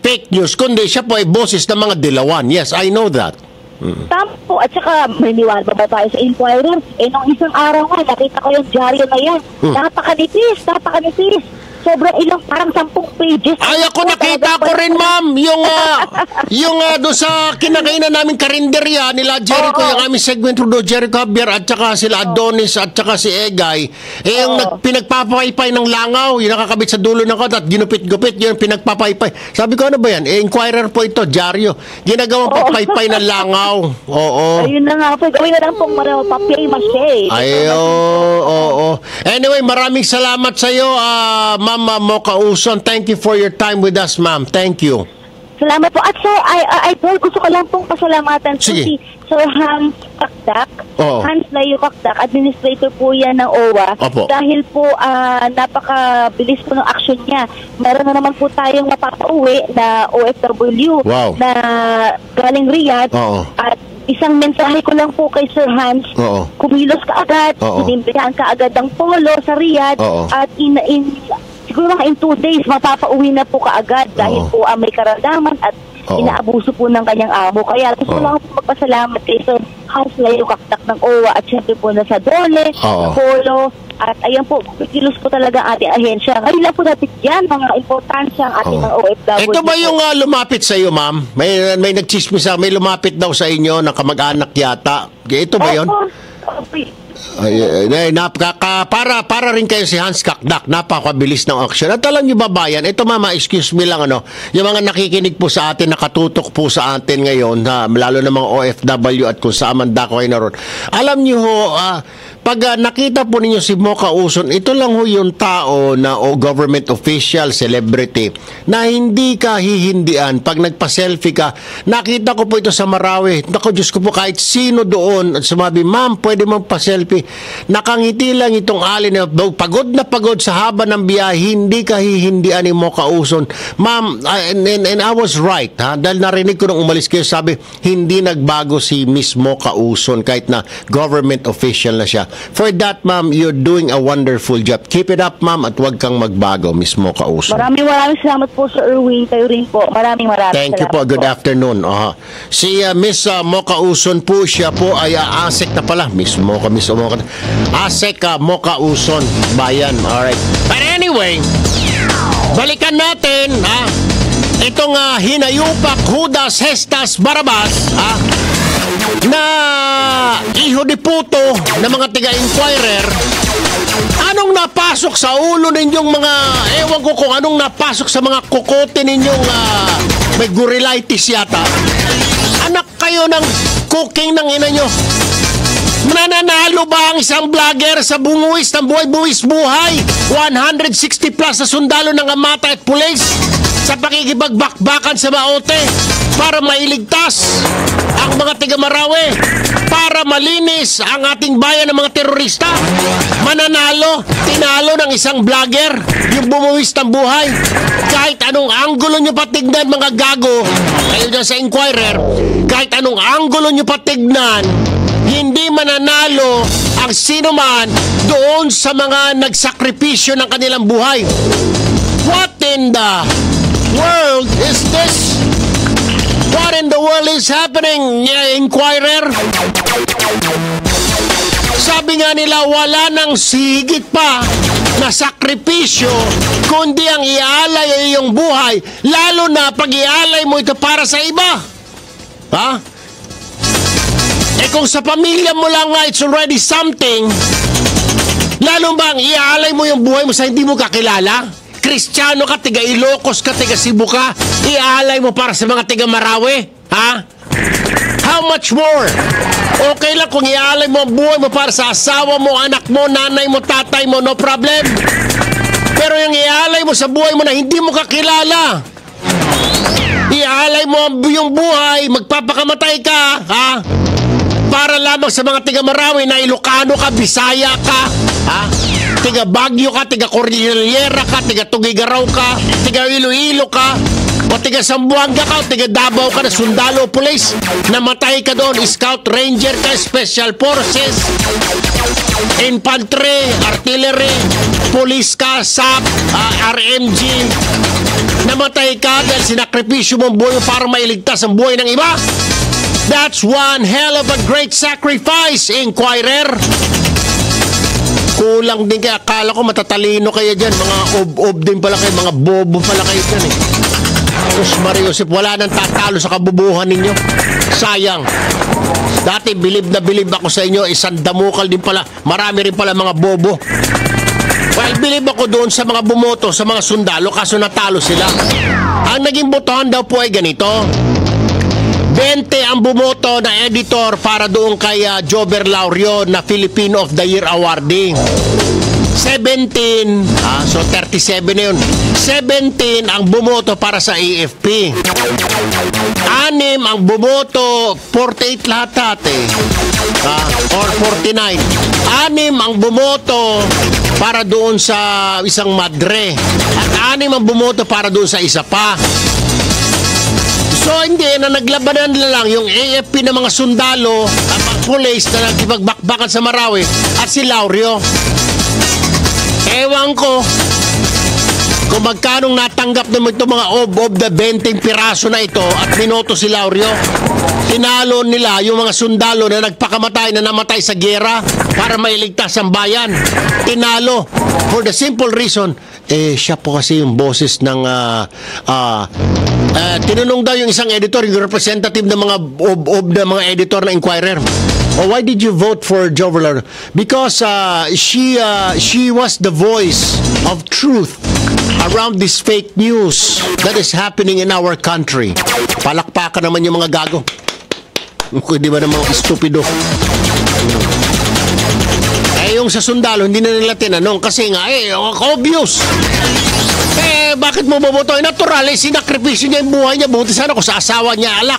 fake news, kundi siya po ay boses ng mga dilawan. Yes, I know that. Tama po. At saka, may niwala ba tayo sa Inquirer? Nung isang araw nga, nakita ko yung dyaryo na yan. Napakanipis. Sobrang ilang, parang 10 pages. Ay, ako nakita ko rin, ma'am, yung doon sa kinakainan namin karinderya nila Jericho, yung aming segment do Jericho Javier at saka sila Adonis at saka si Egay, yung pinagpapaypay ng langaw, yung nakakabit sa dulo ng kot at ginupit-gupit, yung pinagpapaypay. Sabi ko, ano ba yan? Inquirer po ito, dyaryo. Ginagawang papaypay ng langaw. Ayun na nga po. Gawin na lang pong papay mache. Anyway, maraming salamat sa iyo, Ma'am Mokauson. Thank you for your time with us, ma'am. Thank you. Salamat po. At sir, Idol, gusto ko lang pong pasalamatan po si Sir Hans Kakdak. Hans Layo Kakdak, administrator po yan ng OWA. Dahil po napakabilis po ng action niya. Meron na naman po tayong mapapauwi na OFW na galing Riyadh. At isang mensahe ko lang po kay Sir Hans, kumilos ka agad, inimbitahan ka agad ng polo sa Riyadh, at siguro mga in 2 days, mapapauwi na po kaagad dahil po may karamdaman at inaabuso po ng kanyang amo. Kaya gusto lang po magpasalamat kay Sir Hans Layo Kakdak ng OWA at syempre po na sa Dole, Polo, at ayan po, kilos po talaga ang ating ahensya. Ngayon lang po natin yan, mga importansya ang ating mga OFW. Ito ba yung lumapit sa iyo, ma'am? May nagchismis, may lumapit daw sa inyo na kamag-anak yata. Ito ba yun? Para rin kayo si Hans Kakdak, napakabilis ng aksyon. At alam niyo ba bayan, ito mama, excuse me lang, yung mga nakikinig po sa atin, nakatutok po sa atin ngayon, lalo na mga OFW at kung saan man dako kayo naroon. Alam niyo ho, pag nakita po ninyo si Mocha Uson, ito lang ho yung tao na government official, celebrity, na hindi ka hihindian pag nagpa-selfie ka. Nakita ko po ito sa Marawi. Naku, Diyos ko po, kahit sino doon at sumabi, ma'am, pwede mong pa-selfie. Nakangiti lang itong alin na pagod sa haba ng biyahe, hindi ka hihindian ni Mocha Uson. Ma'am, and I was right, dahil narinig ko nung umalis kayo, sabi, hindi nagbago si Miss Mocha Uson kahit na government official na siya. For that, ma'am, you're doing a wonderful job. Keep it up, ma'am, at huwag kang magbago, Miss Mocha Uson. Maraming salamat po, Sir Erwin. Kayo rin po. Maraming Thank you po. Good afternoon. Si Miss Mocha Uson po, siya po ay ASEC na pala. Miss Mocha. ASEC Mocha Uson. Bayan. Alright. But anyway, balikan natin, itong hinayupak Judas Hestas Barabas, na iho di puto na mga tiga-inquirer. Anong napasok sa ulo ninyong mga, ewan ko kung anong napasok sa mga kukote ninyong may gorilitis yata. Anak kayo ng cooking ng ina nyo. Mananalo ba ang isang vlogger sa bunguis ng buhay-buwis-buhay? 160 plus na sundalo ng amata at pulis sa pakikipagbakbakan sa maote para mailigtas ang mga tiga-Marawi, para malinis ang ating bayan ng mga terorista. Mananalo, tinalo ng isang vlogger yung bumuwis ng buhay. Kahit anong anggulo nyo patignan, mga gago, kayo dyan sa Inquirer, kahit anong anggulo nyo patignan, hindi mananalo ang sino man doon sa mga nagsakripisyo ng kanilang buhay. What in the world is this? What in the world is happening, Inquirer? Sabi nga nila, wala nang sigit pa na sakripisyo kundi ang iaalay ay iyong buhay, lalo na pag iaalay mo ito para sa iba. Kung sa pamilya mo lang nga, it's already something. Lalo bang iaalay mo yung buhay mo sa hindi mo kakilala? Kristiyano ka, tiga Ilocos ka, tiga Cebu ka, iaalay mo para sa mga tiga Marawi? How much more? Okay lang kung iaalay mo ang buhay mo para sa asawa mo, anak mo, nanay mo, tatay mo, no problem. Pero yung iaalay mo sa buhay mo na hindi mo kakilala, iaalay mo yung buhay, magpapakamatay ka, para lamang sa mga tiga Marawi na Ilocano ka, Bisaya ka, tiga Baguio ka, tiga Cordillera ka, tiga Tugigaraw ka, tiga Iloilo ka, o tiga Zamboanga ka, o tiga Davao ka na sundalo, police, namatay ka doon, scout, ranger ka, special forces, infantry, artillery, police ka, SAP, RMG, namatay ka dahil sinakripisyo mo ang buhay para mailigtas ang buhay ng iba. That's one hell of a great sacrifice, Inquirer. Kulang din kaya, akala ko matatalino kayo dyan, mga ob din pala kayo, mga bobo pala kayo dyan Diyos Maria Josep, wala nang tatalo sa kabubuhan ninyo. Sayang. Dati bilib na bilib ako sa inyo, isang damukal din pala, marami rin pala mga bobo. Well, bilib ako doon sa mga bumoto, sa mga sundalo, kaso natalo sila. Ang naging botohan daw po ay ganito: 20 ang bumoto na editor para doon kay Jober Laurio na Filipino of the Year awarding. 17, so 37 na yun. 17 ang bumoto para sa AFP. 6 ang bumoto, 48 lahat or 49. 6 ang bumoto para doon sa isang madre. At 6 ang bumoto para doon sa isa pa. So hindi na naglabanan na lang yung AFP ng mga sundalo at mga police na nagkipagbakbakan sa Marawi at si Laurio. Ewan ko kung magkanong natanggap naman itong mga of the 20 piraso na ito at binoto si Laurio. Tinalo nila yung mga sundalo na nagpakamatay na namatay sa giyera para mailigtas ang bayan. Tinalo for the simple reason, siya po kasi yung boses ng tinanong daw yung isang editor, yung representative ng mga of the mga editor na Inquirer. Why did you vote for Jovelar? Because she was the voice of truth around this fake news that is happening in our country. Palakpakan naman yung mga gago. Di ba naman stupido? Yung sa sundalo, hindi na nila tinanong kasi nga, obvious. Bakit mo boboto? Natural, sinakripisyo niya yung buhay niya. Buti sana kung sa asawa niya, alak.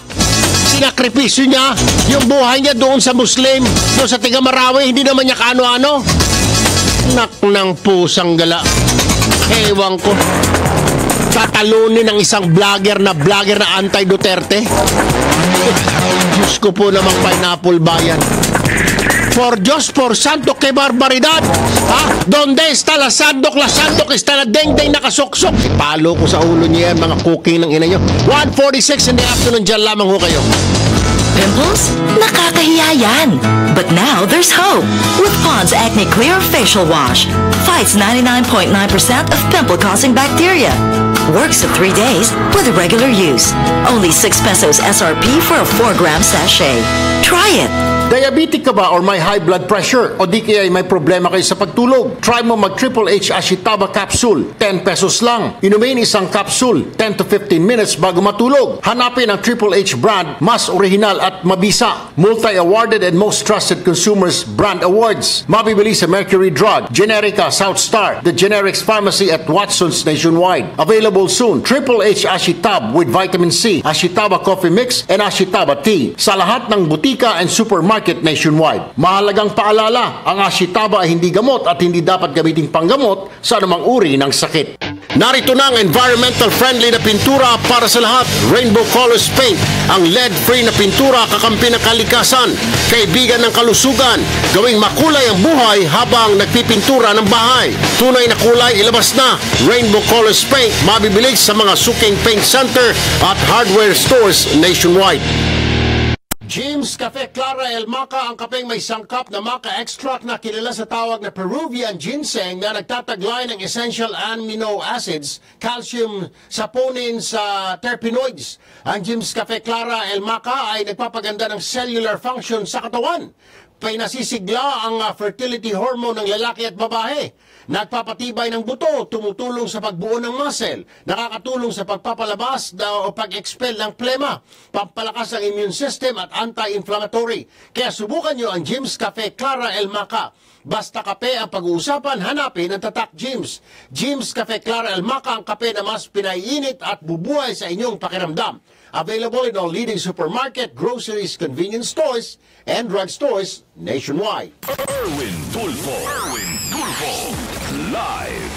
Sinakripisyo niya yung buhay niya doon sa Muslim, doon sa Tiga Marawi, hindi naman niya kaano-ano. Nak ng pusang gala. Ewan ko. Tatalunin ng isang vlogger na anti-Duterte. Diyos ko po namang Pineapple Bayan. For Diyos, por santo, que barbaridad. Donde está la sandok está la deng-deng nakasuksok. Ipalo ko sa ulo niya mga cooking ng ina nyo. 1:46 in the afternoon, dyan lamang ho kayo. Pimples? Nakakahiya yan. But now there's hope. With Pond's Acne Clear Facial Wash. Fights 99.9% of pimple-causing bacteria. Works in 3 days with regular use. Only 6 pesos SRP for a 4-gram sachet. Try it. Diabetic ka ba or may high blood pressure o di kaya may problema kayo sa pagtulog? Try mo mag Triple H Ashitaba Capsule. 10 pesos lang. Inumin isang capsule 10 to 15 minutes bago matulog. Hanapin ang Triple H brand, mas original at mabisa. Multi-awarded and most trusted consumers brand awards. Mabibili sa Mercury Drug, Generica, South Star, The Generics Pharmacy at Watson's nationwide. Available soon. Triple H Ashitab with vitamin C, Ashitaba Coffee Mix, and Ashitaba Tea sa lahat ng butika and supermarket nationwide. Mahalagang paalala, ang Ashitaba ay hindi gamot at hindi dapat gamitin panggamot sa anumang uri ng sakit. Narito na ang environmental friendly na pintura para sa lahat. Rainbow Colors Paint, ang lead-free na pintura kakampi ng kalikasan, kaibigan ng kalusugan, gawing makulay ang buhay habang nagpipintura ng bahay. Tunay na kulay, ilabas na. Rainbow Colors Paint, mabibili sa mga suking paint center at hardware stores nationwide. Jim's Cafe Clara El Maca, ang kapeng may sangkap na maca extract na kilala sa tawag na Peruvian ginseng na nagtataglay ng essential amino acids, calcium, saponins, terpenoids. Ang Jim's Cafe Clara El Maca ay nagpapaganda ng cellular function sa katawan. Pinasisigla ang fertility hormone ng lalaki at babae. Nagpapatibay ng buto, tumutulong sa pagbuo ng muscle, nakakatulong sa pagpapalabas o pag-expel ng plema, pampalakas ang immune system at anti-inflammatory. Kaya subukan nyo ang Jim's Cafe Clara El Maca. Basta kape ang pag-uusapan, hanapin ang Tatak Jim's. Jim's Cafe Clara El Maca, ang kape na mas pinaiinit at bubuhay sa inyong pakiramdam. Available in all leading supermarket, groceries, convenience stores, and drugstores nationwide. Erwin Tulfo. Live.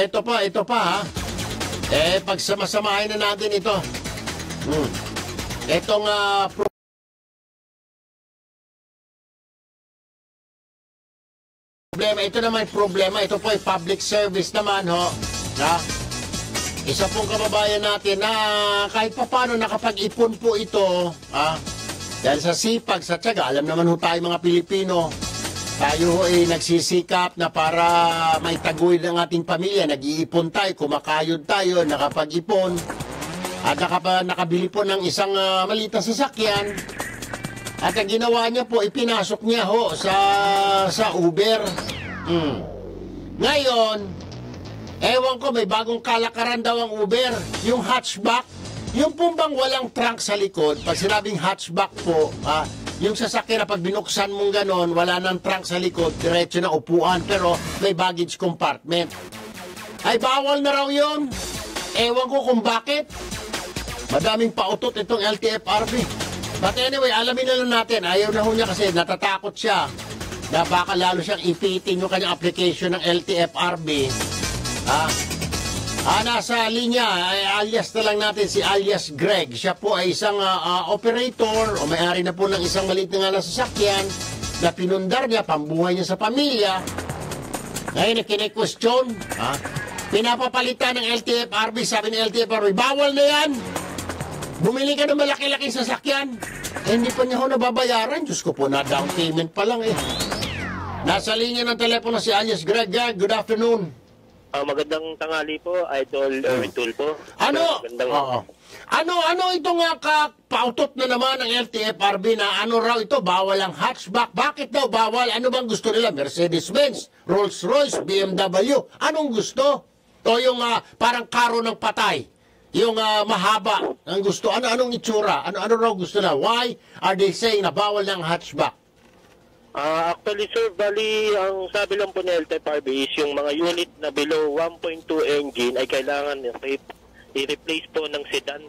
Ito pa ha. Pagsamasamahin na natin ito. Itong problema, ito naman problema. Ito po ay public service naman ho. Isa pong kababayan natin na kahit paano nakapag-ipon po ito, dahil sa sipag, sa tiyaga, alam naman ho tayo mga Pilipino, tayo ay nagsisikap na para may taguyod ng ating pamilya, nag-iipon tayo, kumakayod tayo, nakapag-ipon, at nakabili po ng isang malitang sasakyan, at ang ginawa niya po, ipinasok niya ho sa Uber. Ngayon, ewan ko, may bagong kalakaran daw ang Uber, yung hatchback. Yung pong bang walang trunk sa likod, pag sinabing hatchback po, yung sasakyan na pag binuksan mong ganon, wala nang trunk sa likod, diretso na upuan, pero may baggage compartment. Ay, bawal na raw yun. Ewan ko kung bakit. Madaming pautot itong LTFRB. But anyway, alamin na lang natin. Ayaw na ho niya kasi natatakot siya na baka lalo siyang ipitin yung kanyang application ng LTFRB. Nasa linya, alias na lang natin si alias Greg. Siya po ay isang operator o may-ari na po ng isang maliit na nga sasakyan na pinundar niya, pambuhay niya sa pamilya. Ngayon, kine-question, pinapapalitan ng LTFRB, sabi ng LTFRB, bawal na yan! Bumili ka ng malaki-laking sasakyan. Hindi pa niya ho nababayaran. Diyos ko po, na down payment pa lang eh. Nasa linya ng telepono si alias Greg. Good afternoon. Magandang tanghali po, Idol Erwin Tulfo. Ano itong pautot na naman ng LTFRB na ano raw ito, bawal ang hatchback. Bakit daw bawal? Ano bang gusto nila? Mercedes-Benz, Rolls-Royce, BMW. Anong gusto? O yung parang karo ng patay. Yung mahaba ang gusto. Anong itsura? Ano raw gusto na? Why are they saying na bawal ng hatchback? Actually, sir, bali, ang sabi lang po ni LTFRB is yung mga unit na below 1.2 engine ay kailangan i-replace po ng sedan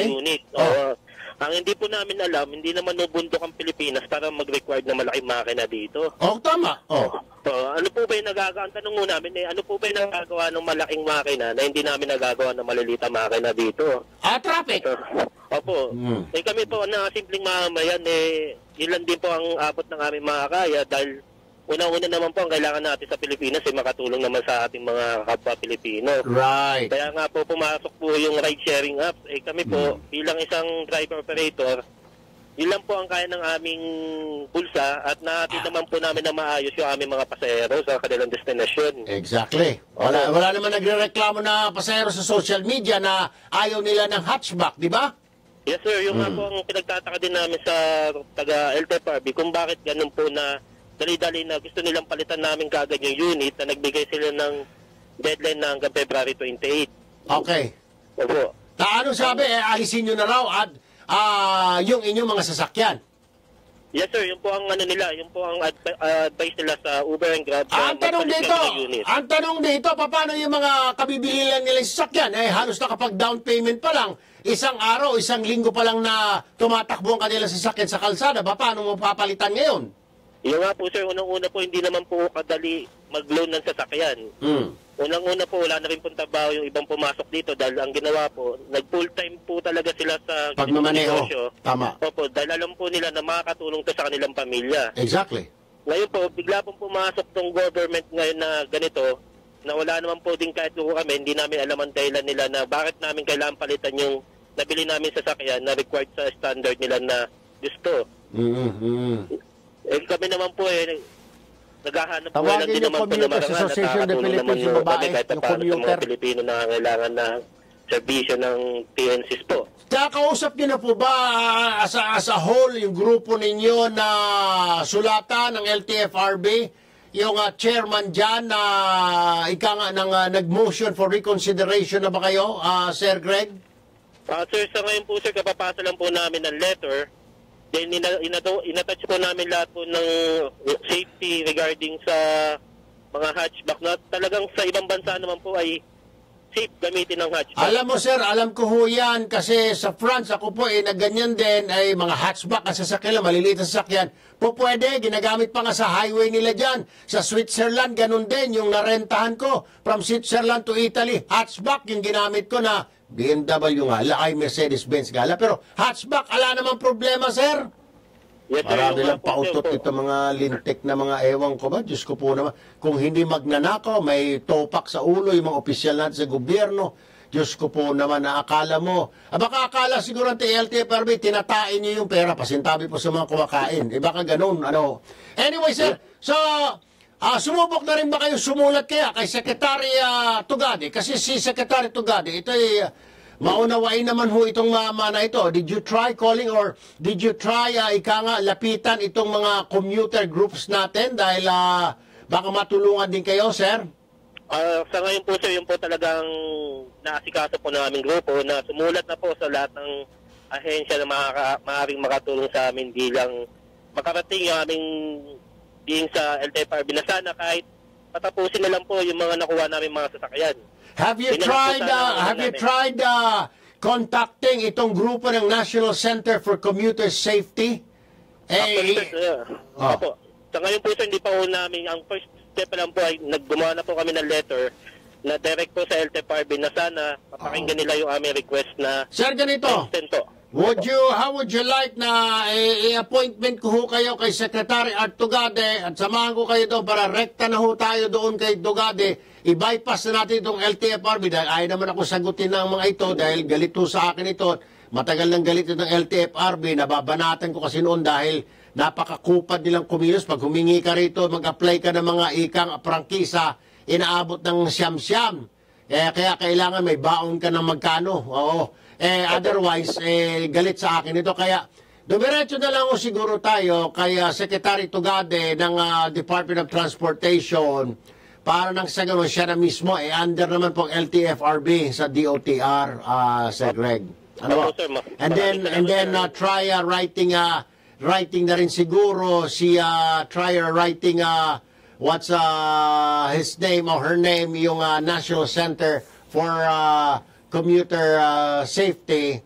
unit. Ang hindi po namin alam, hindi naman nubundok ang Pilipinas para mag-required na malaking makina dito. Tama. Ano po ba yung nagagawa? Ang tanong mo namin, ano po ba yung nagagawa ng malaking makina na hindi namin nagagawa ng malilita makina dito? Traffic. Opo. Kami po na simpleng mamamayan, ilan din po ang abot ng aming makakaya dahil una-una naman po ang kailangan natin sa Pilipinas ay makatulong naman sa ating mga kapwa Pilipino. Right. Kaya nga po pumasok po yung ride-sharing apps. Kami po bilang isang driver operator, ilan po ang kaya ng aming bulsa at natin naman po namin na maayos yung aming mga pasahero sa kanilang destinasyon. Exactly. Wala naman nagrereklamo na pasahero sa social media na ayaw nila ng hatchback, di ba? Yes, sir. Yung nga po ang pinagtataka din namin sa taga-LTFRB kung bakit ganun po na dali-dali na gusto nilang palitan namin kagad yung unit na nagbigay sila ng deadline na hanggang February 28. Okay. Opo. Ano sabi? Alisin nyo na raw at yung inyong mga sasakyan. Yes, sir. Yun po ang nila. Yun po ang advice nila sa Uber and Grab. Ang tanong dito, paano yung mga kabibili lang nila sasakyan? Halos nakapag down payment pa lang. Isang araw, isang linggo pa lang na tumatakbo ang kanilang sasakyan sa kalsada. Paano mo papalitan ngayon? Yung nga po, sir, unang-una po, hindi naman po kadali mag-loan ng sasakyan. Unang-una po, wala na rin pong trabaho yung ibang pumasok dito dahil ang ginawa po, nag-full-time po talaga sila sa pagmamaneho. Tama. Opo, dahil alam po nila na makakatulong to sa kanilang pamilya. Exactly. Ngayon po, bigla pong pumasok tong government ngayon na ganito, na wala naman po din kahit luho kami, hindi namin alam ang dahilan nila na bakit namin kailangan palitan yung nabili namin sasakyan na required sa standard nila na gusto. Kami naman po naghahanap po lang din naman po na marangan at nakakatulong naman yung kami kahit paano sa mga Pilipino na kailangan na serbisyo ng TNCs po. Kausap niyo na po ba as a whole yung grupo ninyo na sulatan ng LTFRB? Yung chairman dyan na nag-motion for reconsideration na ba kayo, Sir Greg? Sir, sa ngayon po, sir, kapapasa lang po namin ng letter. Then, inatouch po namin lahat po ng safety regarding sa mga hatchback na talagang sa ibang bansa naman po ay safe gamitin ng hatchback. Alam mo, sir, alam ko ho yan kasi sa France, ako po na ganyan din ay mga hatchback na sasakyan, maliliit na sasakyan. Pwede, ginagamit pa nga sa highway nila dyan. Sa Switzerland, ganun din yung narentahan ko. From Switzerland to Italy, hatchback yung ginamit ko na BMW nga, ay Mercedes-Benz nga. Pero hatchback, ala naman problema, sir. Yes, marami lang pautot ito mga lintik na mga ewan ko ba. Diyos ko po naman. Kung hindi magnanakaw, may topak sa ulo yung mga opisyal natin sa gobyerno. Diyos ko po naman na akala mo. Baka akala siguro ng LTFRB, tinatain niyo yung pera, pasintabi po sa mga kumakain. Baka ganun, ano. Anyway, sir, so sumubok na rin ba kayo sumulat kaya kay Secretary Tugade? Kasi si Secretary Tugade, ito ay maunawain naman ho itong mama na ito. Did you try calling or did you try lapitan itong mga commuter groups natin dahil baka matulungan din kayo, sir? Sa ngayon po, sir, yun po talagang naasikaso po ng aming grupo na sumulat na po sa lahat ng ahensya na maaaring makatulong sa amin bilang makarating yung aming being sa LTFRB na sana kahit patapusin na lang po yung mga nakuha namin mga sasakyan. Have you tried contacting itong grupo ng National Center for Commuter Safety? Opo. Sa ngayon po, sir, hindi pa po namin, ang first step lang po ay naggumawa na po kami ng letter na direct po sa LTFRB na sana mapakinggan nila yung aming request na Sir, ganito. How would you like na i-appointment ko ho kayo kay Secretary Art Tugade at samahan ko kayo doon para rekta na ho tayo doon kay Tugade. I-bypass na natin itong LTFRB dahil ayaw naman ako sagutin ng mga ito dahil galito sa akin ito. Matagal nang galit itong LTFRB. Nababanatan ko kasi noon dahil napakakupad nilang kumilos. Pag humingi ka rito, mag-apply ka ng mga ikang prangkisa, inaabot ng siyam-siyam. Kaya kailangan may baon ka ng magkano. Oo. Otherwise, galit sa akin ito. Kaya, dumiretso na lang siguro tayo kay Secretary Tugade ng Department of Transportation para nang sa gano'n siya na mismo, under naman pong LTFRB sa DOTR, Sir Greg. Ano? And then try writing na rin siguro try writing what's his name or her name, yung National Center for Commuter Safety.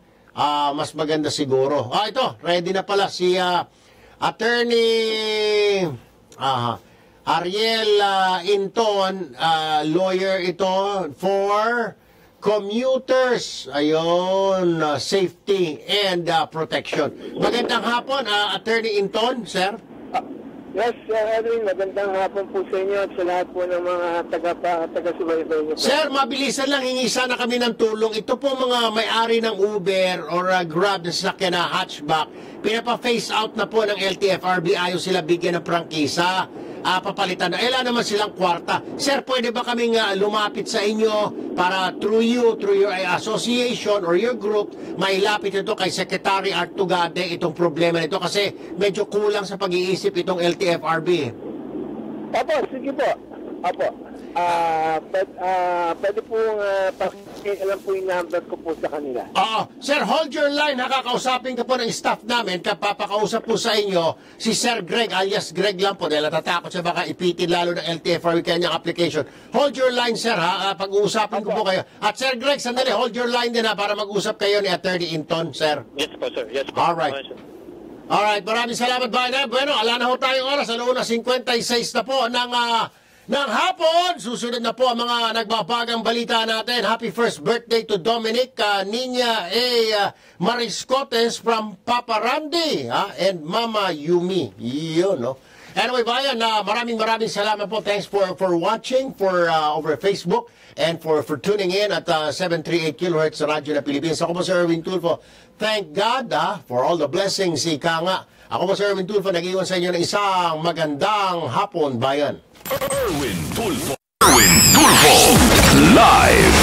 Mas maganda siguro. Ito, ready na pala si Attorney Ariel Inton, lawyer ito for commuters, ayun, safety and protection. Magandang hapon, Attorney Inton, sir. Yes, Edwin, magandang hapon po sa inyo at sa lahat po ng mga taga-subaybay niyo. Sir, mabilisan lang, hingi sana kami ng tulong. Ito po mga may-ari ng Uber or Grab na sasakyan na hatchback, pinapa-face out na po ng LTFRB, ayaw sila bigyan ng prangkisa. Papalitan na. Naman silang kwarta. Sir, pwede ba kaming lumapit sa inyo para through your association or your group, mailapit ito kay Secretary Art Tugade itong problema nito kasi medyo kulang sa pag-iisip itong LTFRB. Opo, sige po. Opo. Pwede pong alam po yung number ko po sa kanila. Sir, hold your line. Nakakausapin ka po ng staff namin. Kapapakausap po sa inyo si Sir Greg, alias Greg lang po dahil natatakot siya baka ipitin lalo ng LTFRB kanyang application. Hold your line, sir, ha? Pag-uusapin ko po kayo. At Sir Greg, sandali, hold your line din ha para mag-usap kayo ni Attorney Inton, sir. Yes po, sir. Yes po. Alright, maraming salamat ba? Bueno, ala na ho tayong oras. 1:56 na po ng hapon. Susunod na po ang mga nagbabagang balita natin. Happy first birthday to Dominic Nina Mariscotes from Papa Randy and Mama Yumi. Yun, no? Anyway, bayan, maraming salamat po. Thanks for watching over Facebook and for tuning in at 738 kHz sa Radyo na Pilipinas. Ako po si Erwin Tulfo. Thank God for all the blessings, ika nga. Ako po si Erwin Tulfo, nag-iwan sa inyo ng isang magandang hapon, bayan. Erwin Tulfo live.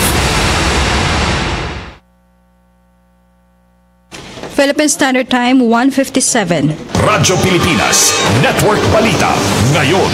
Philippine Standard Time 1:57. Radyo Pilipinas Network Balita ngayon.